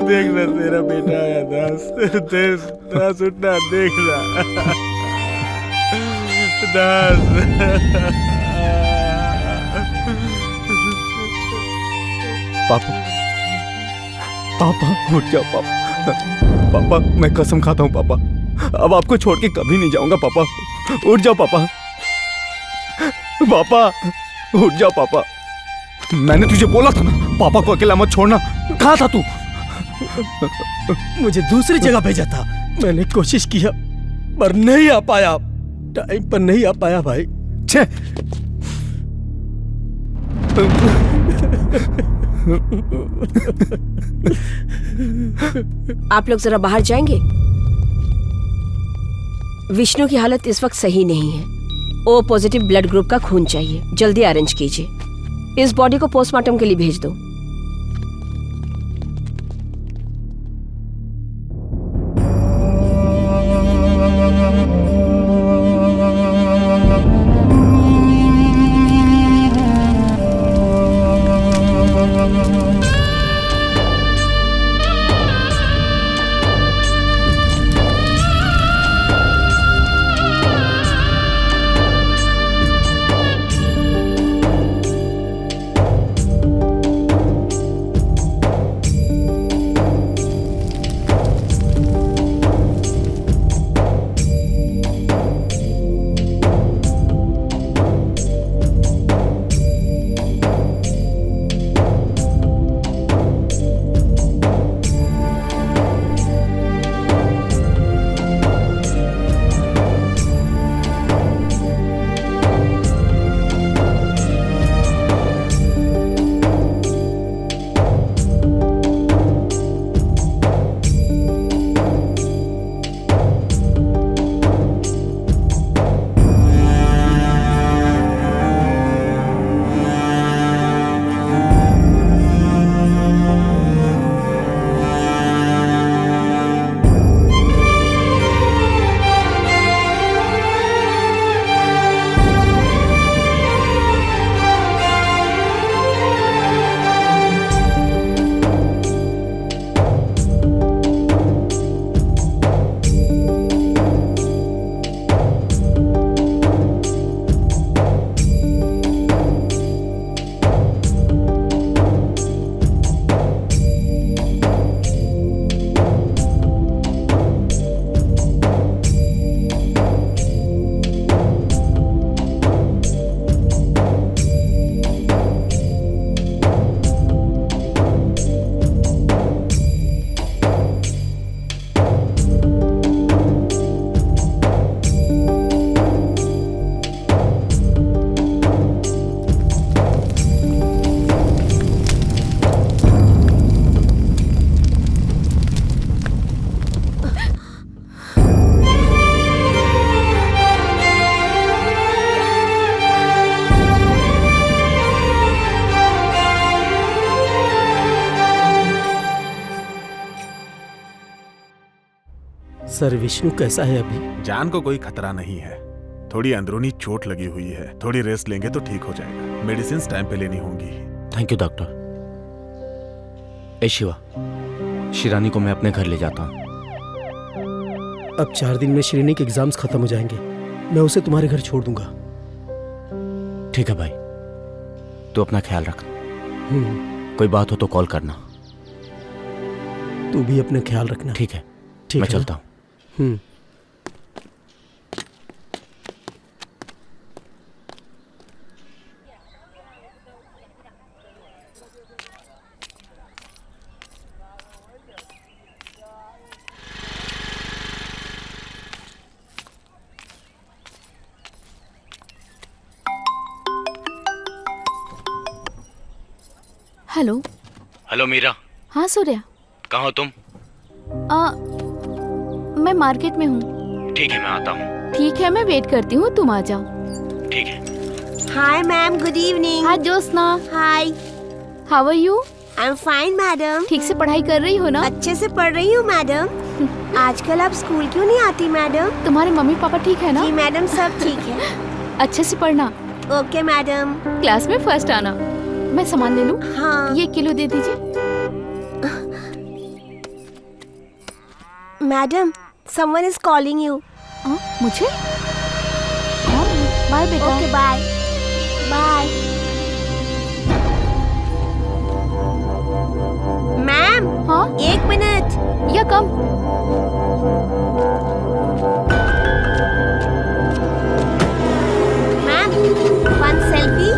देखना तेरा बेटा आया दास। दास उठना, देखना दास। पापा, पापा उठ जाओ पापा। पापा मैं कसम खाता हूँ पापा, अब आपको छोड़ के कभी नहीं जाऊंगा पापा। उठ जाओ पापा। पापा उठ जाओ पापा। मैंने तुझे बोला था ना पापा को अकेला मत छोड़ना। कहाँ था तू? मुझे दूसरी जगह भेजा था। मैंने कोशिश किया पर नहीं आ पाया, टाइम पर नहीं आ पाया भाई। छे आप लोग जरा बाहर जाएंगे? विष्णु की हालत इस वक्त सही नहीं है। ओ पॉजिटिव ब्लड ग्रुप का खून चाहिए, जल्दी अरेंज कीजिए। इस बॉडी को पोस्टमार्टम के लिए भेज दो। सर विष्णु कैसा है अभी? जान को कोई खतरा नहीं है, थोड़ी अंदरूनी चोट लगी हुई है। थोड़ी रेस्ट लेंगे तो ठीक हो जाएगा। मेडिसिन टाइम पे लेनी होंगी। Thank you doctor. ए शिवा, शिरानी को मैं अपने घर ले जाता हूँ। अब 4 दिन में श्रीनी के एग्जाम्स खत्म हो जाएंगे, मैं उसे तुम्हारे घर छोड़ दूंगा। ठीक है भाई, तू अपना ख्याल रख। कोई बात हो तो कॉल करना। तू भी अपना ख्याल रखना। ठीक है, ठीक मैं है चलता हूँ। हेलो। हेलो मीरा, हाँ सूर्या। कहाँ हो तुम? मैं मार्केट में हूँ। ठीक है, मैं आता हूँ। ठीक है, मैं वेट करती हूँ, तुम आ जाओ। ठीक है। Hi ma'am, good evening. Hi Jyotsna. Hi. How are you? I am fine madam. ठीक से पढ़ाई कर रही हो ना? अच्छे से पढ़ रही हूँ मैडम। आजकल आप स्कूल क्यों नहीं आती मैडम? तुम्हारे मम्मी पापा ठीक है ना? जी मैडम, सब ठीक है। अच्छे से पढ़ना। Okay madam. क्लास में फर्स्ट आना। मैं सामान ले लूं? हाँ। ये किलो दे दीजिए। Madam, someone is calling you. मुझे? बाय बेटा। Okay bye. बाय। मैम। हाँ? 1 मिनट। या कम। Ma'am, 1 selfie.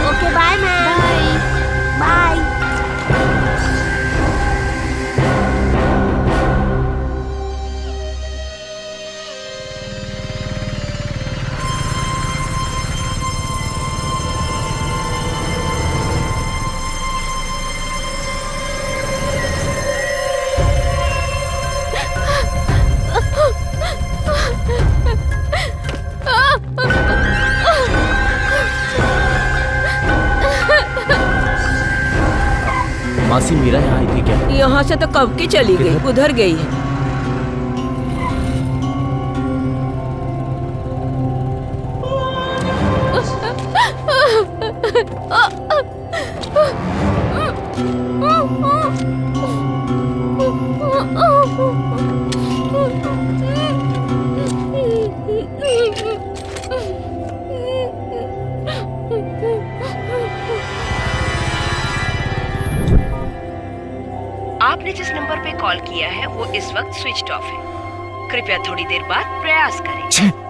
Okay bye ma'am. Bye. मासी, मीरा यहाँ आई थी क्या? यहाँ से तो कब की चली गई, उधर गई है। आपने जिस नंबर पे कॉल किया है वो इस वक्त स्विच ऑफ है। कृपया थोड़ी देर बाद प्रयास करें।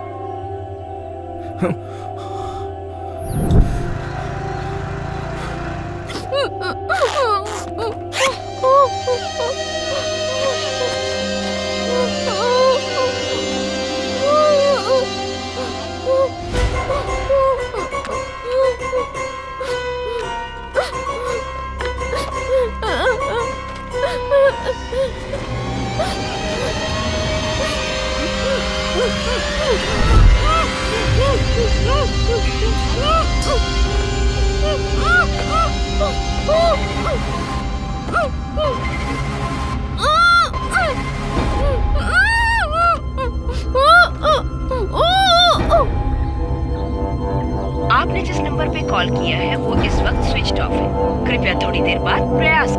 आपने जिस नंबर पे कॉल किया है वो इस वक्त स्विच ऑफ है। कृपया थोड़ी देर बाद प्रयास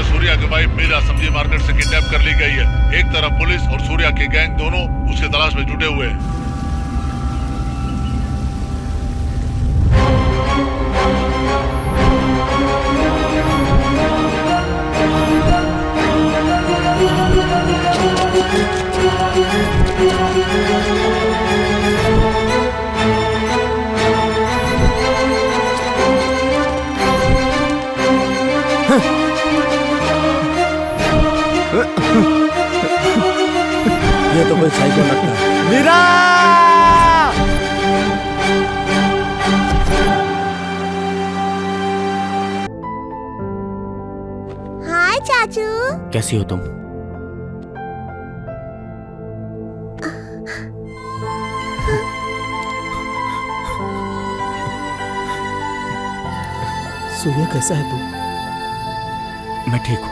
सूर्या की वाइफ मीरा सब्जी मार्केट से किडनैप कर ली गई है। एक तरफ पुलिस और सूर्या की गैंग दोनों उसकी तलाश में जुटे हुए हैं। ये तो कोई साइको लगता है। मीरा! हाय चाचू। कैसी हो तुम? सूर्या कैसा है तू? मैं ठीक हूँ।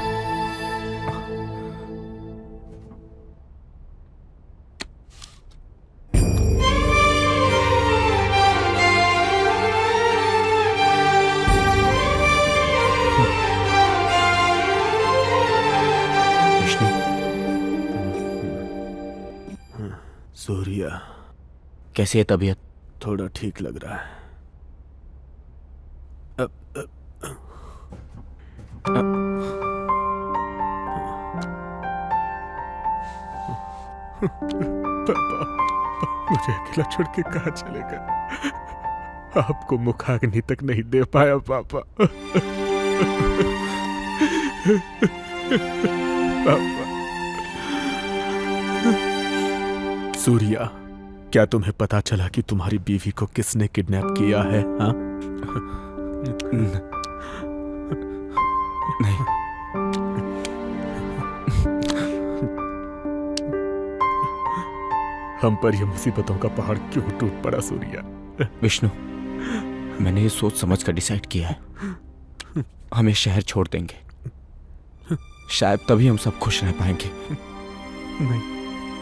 सूर्या, कैसी है तबीयत? थोड़ा ठीक लग रहा है। पापा, मुझे अकेला छोड़ के कहाँ चले गए? आपको मुखाग्नि तक नहीं दे पाया पापा। पापा। सूर्या, क्या तुम्हें पता चला कि तुम्हारी बीवी को किसने किडनैप किया है? हाँ? नहीं। हम पर यह मुसीबतों का पहाड़ क्यों टूट पड़ा सूर्या? विष्णु, मैंने ये सोच समझ कर डिसाइड किया है, हम ये शहर छोड़ देंगे। शायद तभी हम सब खुश रह पाएंगे।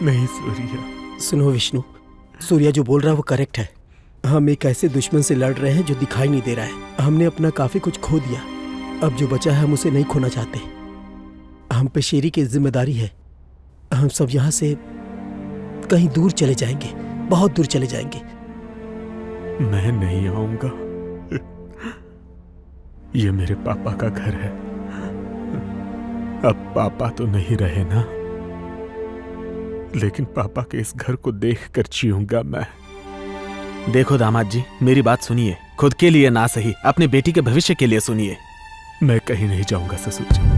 नहीं सूर्या। सुनो विष्णु, सूर्या जो बोल रहा है वो करेक्ट है। हम एक ऐसे दुश्मन से लड़ रहे हैं जो दिखाई नहीं दे रहा है। हमने अपना काफी कुछ खो दिया, अब जो बचा है हम उसे नहीं खोना चाहते। हम पे शेरी की जिम्मेदारी है। हम सब यहाँ से कहीं दूर चले जाएंगे, बहुत दूर चले जाएंगे। मैं नहीं आऊंगा। ये मेरे पापा का घर है। अब पापा तो नहीं रहे ना, लेकिन पापा के इस घर को देखकर जीऊंगा मैं। देखो दामाद जी, मेरी बात सुनिए। खुद के लिए ना सही, अपने बेटी के भविष्य के लिए सुनिए। मैं कहीं नहीं जाऊंगा ससुर जी।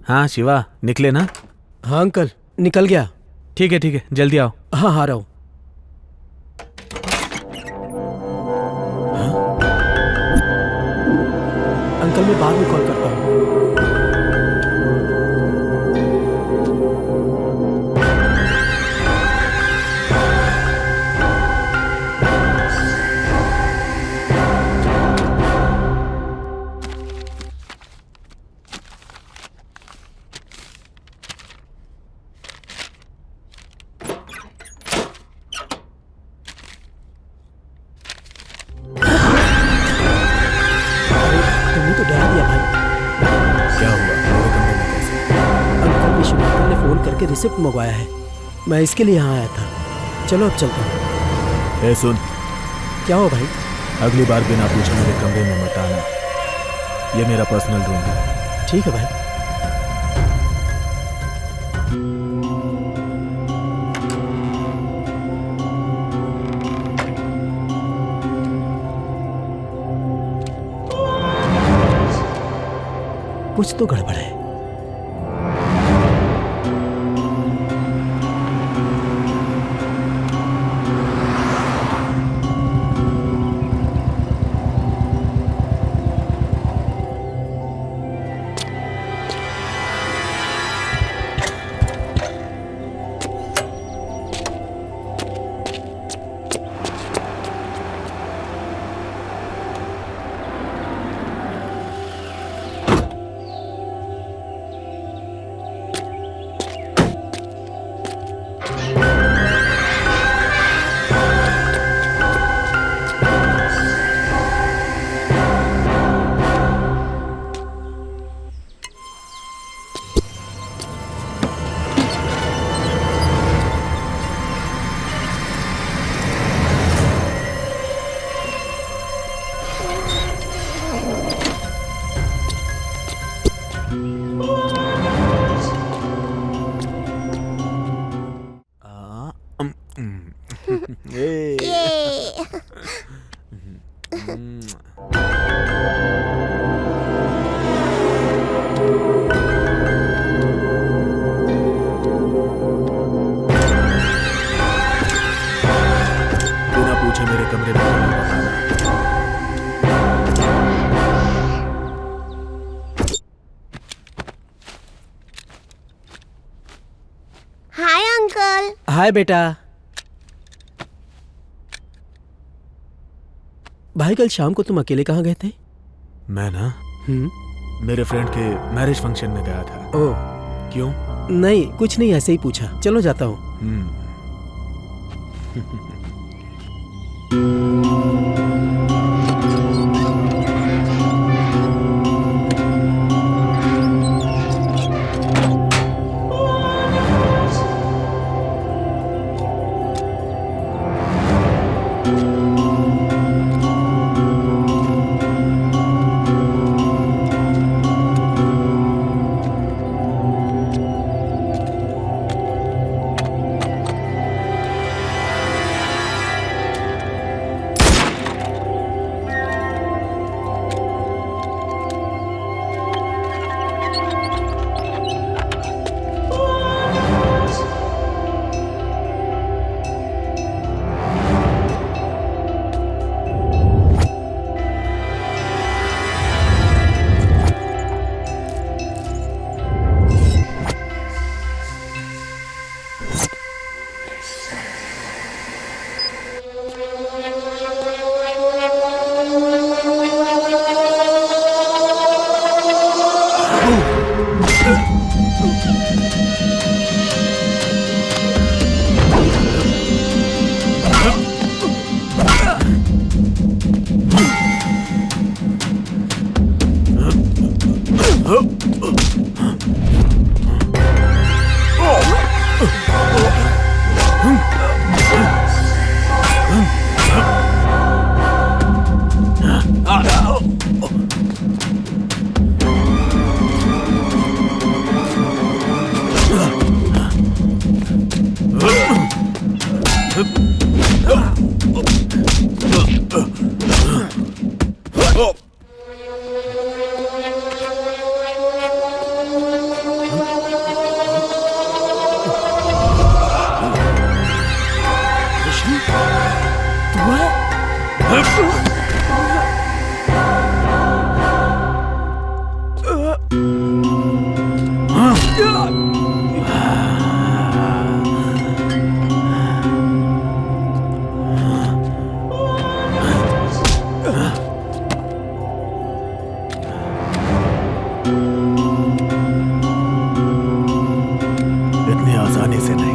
हाँ शिवा, निकले ना? हाँ अंकल, निकल गया। ठीक है, जल्दी आओ। हाँ हाँ रहा हूँ। अंकल मैं बाद में कॉल करता हूँ। रिसिप्ट मंगवाया है, मैं इसके लिए यहाँ आया था। चलो अब चलता हूँ। सुन, क्या हो भाई? अगली बार बिना पूछे मेरे कमरे में मत आना। ये मेरा पर्सनल रूम है। ठीक है भाई। कुछ तो गड़बड़ है। Hi uncle. हाय बेटा। भाई कल शाम को तुम अकेले कहाँ गए थे? मैं ना मेरे फ्रेंड के मैरिज फंक्शन में गया था। ओह क्यों? नहीं कुछ नहीं, ऐसे ही पूछा। चलो जाता हूँ। इतनी आसानी से नहीं।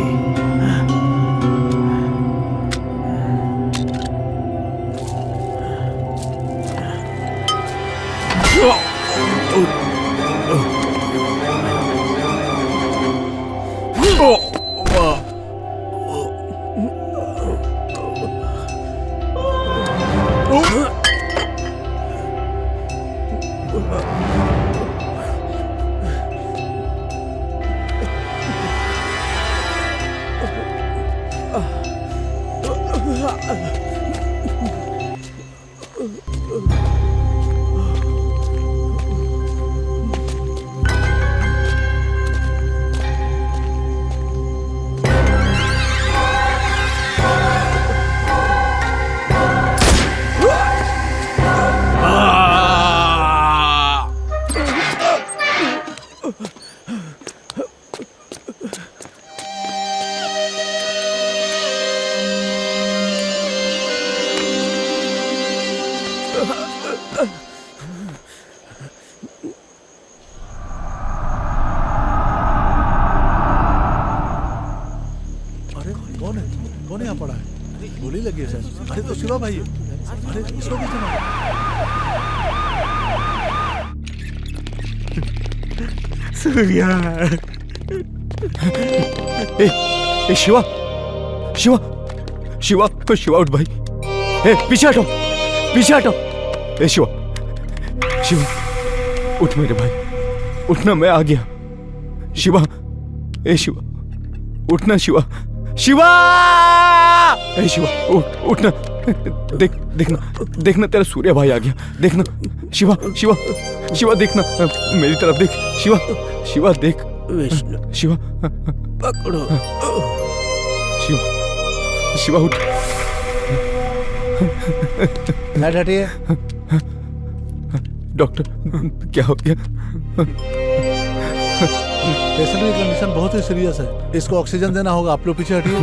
कौन यहाँ पड़ा है? गोली लगी है सर। अरे तो शिवा भाई है। अरे इसको भी सुना। सूर्या। ए शिवा, शिवा, शिवा, शिवा उठ भाई। ए पीछे हटो, पीछे हटो। ए शिवा, शिवा उठ मेरे भाई, उठना, मैं आ गया। शिवा, ए शिवा उठना, शिवा, शिवा, ए शिवा उठना, देख देखना, देखना तेरा सूर्या भाई आ गया, देखना। शिवा, शिवा, शिवा देखना, मेरी तरफ देख। शिवा, शिवा देख। शिवा पकड़ो। शिवा, शिवा उठ। लाइट हटिए। डॉक्टर क्या हो गया? पेशेंट की कंडीशन बहुत ही सीरियस है, इसको ऑक्सीजन देना होगा। आप लोग पीछे हटिए।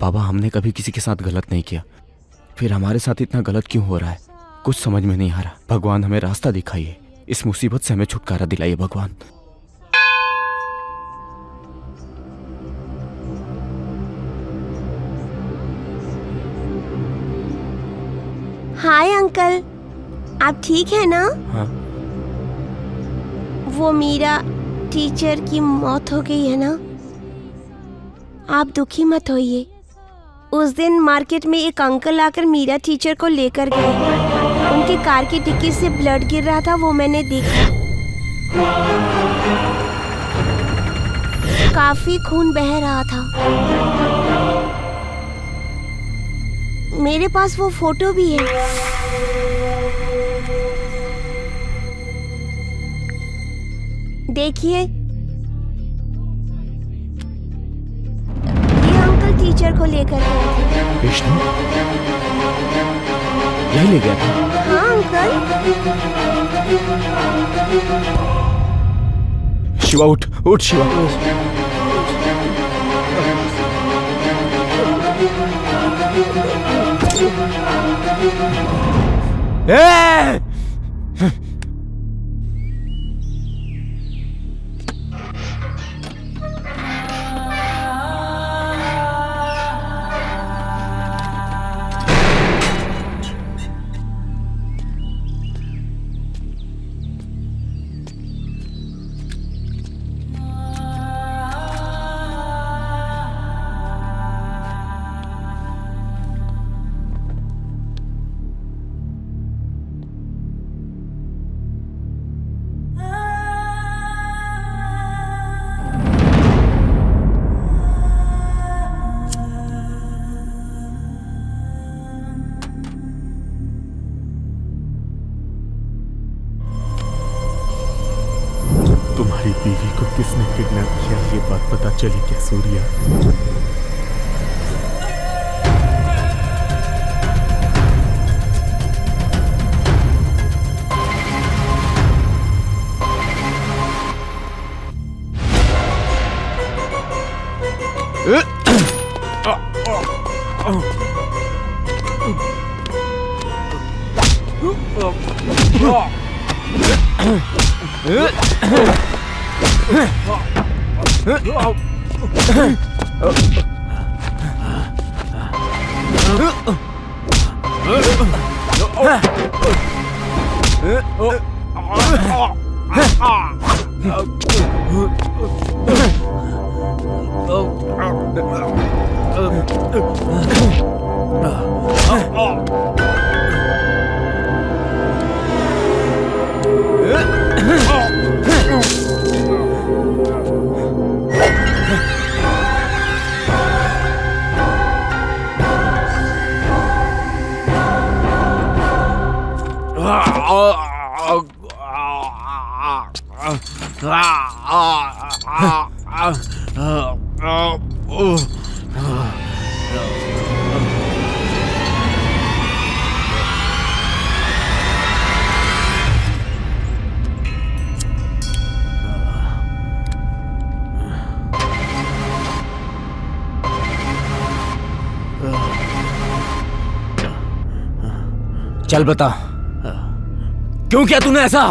बाबा हमने कभी किसी के साथ गलत नहीं किया, फिर हमारे साथ इतना गलत क्यों हो रहा है? कुछ समझ में नहीं आ रहा। भगवान हमें रास्ता दिखाइए, इस मुसीबत से हमें छुटकारा दिलाइए भगवान। हाय अंकल, आप ठीक है ना? हाँ। वो मीरा टीचर की मौत हो गई है ना? आप दुखी मत होइए। उस दिन मार्केट में एक अंकल आकर मीरा टीचर को लेकर गए। उनकी कार की डिक्की से ब्लड गिर रहा था, वो मैंने देखा। काफी खून बह रहा था। मेरे पास वो फोटो भी है। देखिए, ये अंकल टीचर को लेकर गए थे। विष्णु यही ले गया था? हाँ अंकल। शिवा उठ उठ शिवा। तुम्हारी बीवी को किसने किडनैप किया, ये बात पता चली क्या सूर्या? चल बता, क्यों किया तूने ऐसा?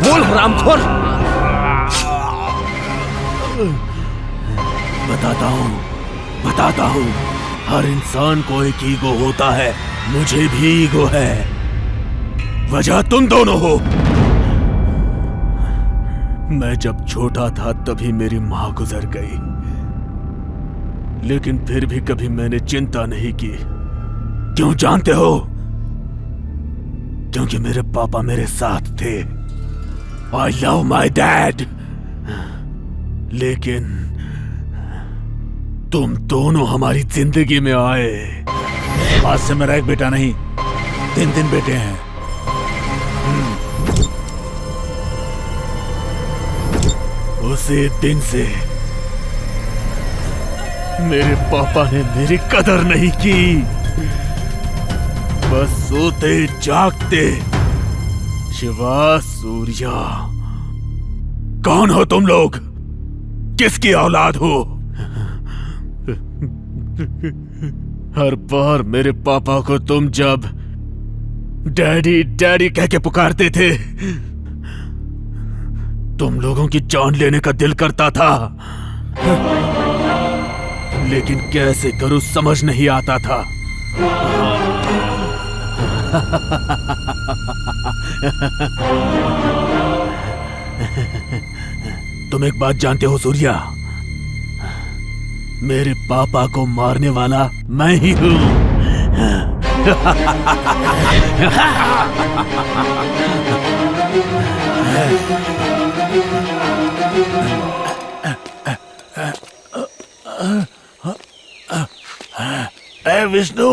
बोल हरामखोर। बताता हूँ। हर इंसान को एक ईगो होता है, मुझे भी ईगो है। वजह तुम दोनों हो। मैं जब छोटा था तभी मेरी माँ गुजर गई, लेकिन फिर भी कभी मैंने चिंता नहीं की। क्यों जानते हो? क्योंकि मेरे पापा मेरे साथ थे। I love my dad। लेकिन तुम दोनों हमारी जिंदगी में आए। आज से मेरा एक बेटा नहीं, 3 बेटे हैं। उसी दिन से मेरे पापा ने मेरी कदर नहीं की। बस सोते जागते शिवा, सूर्या कौन हो तुम लोग? किसकी औलाद हो? हर बार मेरे पापा को तुम जब डैडी डैडी कह के पुकारते थे, तुम लोगों की जान लेने का दिल करता था, लेकिन कैसे करूं समझ नहीं आता था। तुम एक बात जानते हो सूर्या, मेरे पापा को मारने वाला मैं ही हूं। ए विष्णु,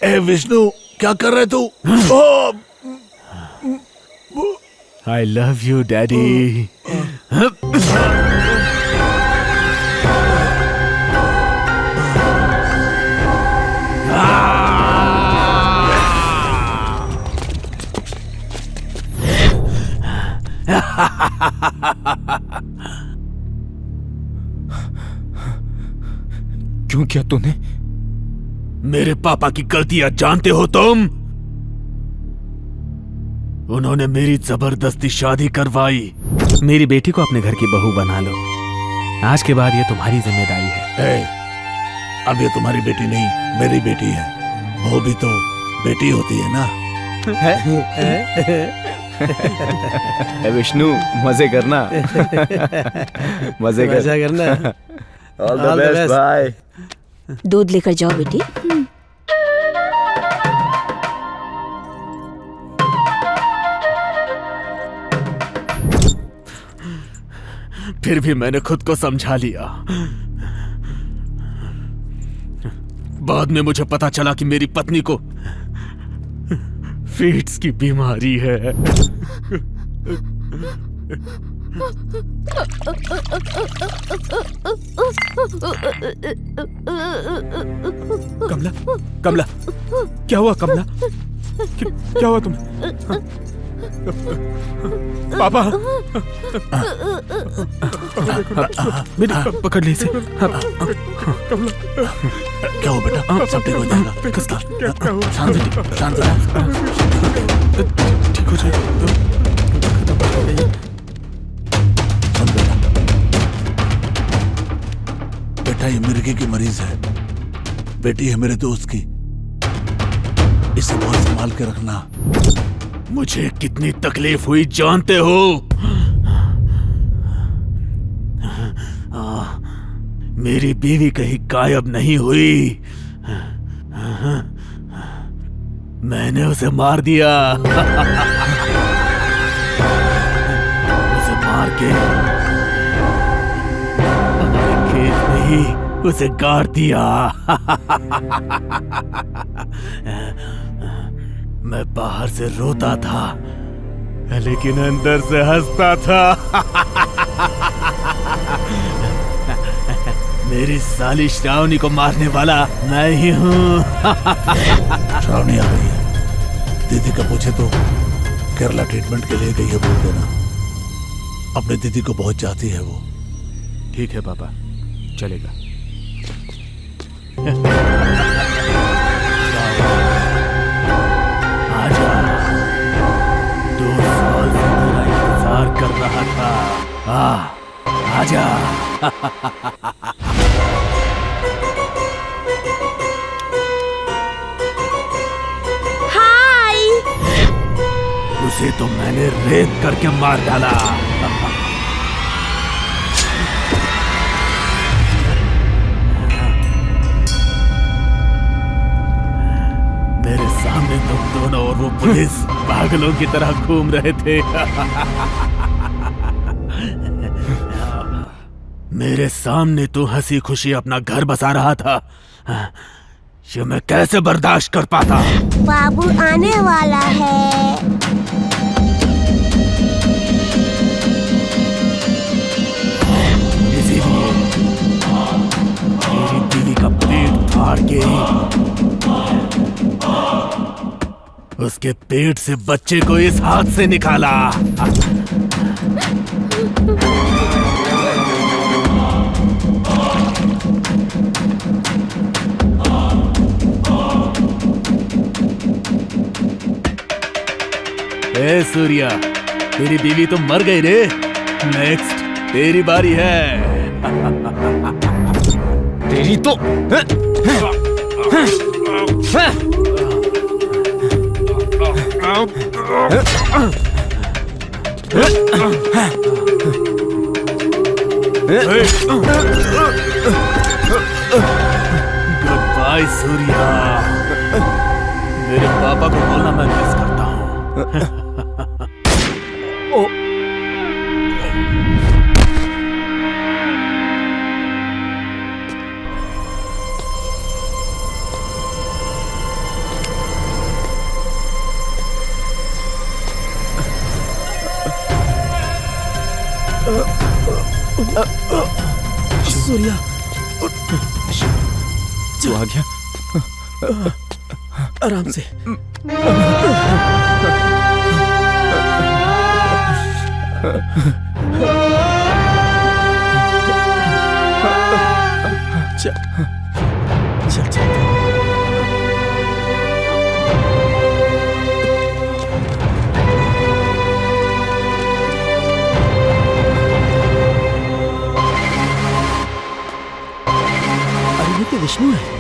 ए विष्णु, क्या कर रहे तू? I love you, Daddy. क्यों किया तूने? मेरे पापा की गलतियां जानते हो तुम? उन्होंने मेरी जबरदस्ती शादी करवाई। मेरी बेटी को अपने घर की बहू बना लो। आज के बाद ये तुम्हारी जिम्मेदारी है। अब ये तुम्हारी बेटी नहीं, मेरी बेटी है। वो भी तो बेटी होती है ना। विष्णु, मजे करना। मजे करना। All the best, bye. दूध लेकर जाओ बेटी। फिर भी मैंने खुद को समझा लिया। बाद में मुझे पता चला कि मेरी पत्नी को फीट्स की बीमारी है। कमला, कमला, क्या हुआ कमला? क्या हुआ तुम्हें? पापा, पकड़ ले इसे। क्या हो बेटा? सब ठीक हो जाएगा। शांत ठीक हो जाएगा। सुन बेटा, बेटा ये मिर्गी की मरीज है, बेटी है मेरे दोस्त की। इसे बहुत संभाल के रखना। मुझे कितनी तकलीफ हुई जानते हो? मेरी बीवी कहीं गायब नहीं हुई। मैंने उसे मार दिया। उसे मार के हमारे खेत में ही उसे गाड़ दिया। मैं बाहर से रोता था, लेकिन अंदर से हंसता था। मेरी साली श्रावणी को मारने वाला मैं ही हूँ। श्रावणी आ गई है। दीदी का पूछे तो केरला ट्रीटमेंट के लिए गई है बोल देना। अपने दीदी को बहुत चाहती है वो। ठीक है पापा, चलेगा। आजा, 2 साल से तेरा इंतजार कर रहा था। आजा। हाय। उसे तो मैंने रेप करके मार डाला। मेरे सामने तुम दोनों और वो पुलिस पागलों की तरह घूम रहे थे। मेरे सामने तू हंसी खुशी अपना घर बसा रहा था। ये मैं कैसे बर्दाश्त कर पाता? बाबू आने वाला है। इसीलिए मेरी बीवी का पेट फाड़ के उसके पेट से बच्चे को इस हाथ से निकाला। ए सूर्या, तेरी बीवी तो मर गई रे। नेक्स्ट तेरी बारी है। तेरी तो गुड बाय सूर्या। मेरे पापा को बोलना मैं मिस करता हूँ। सूर्या, तू आ गया। आराम से। चल चल चल। अरे ये तो विष्णु है।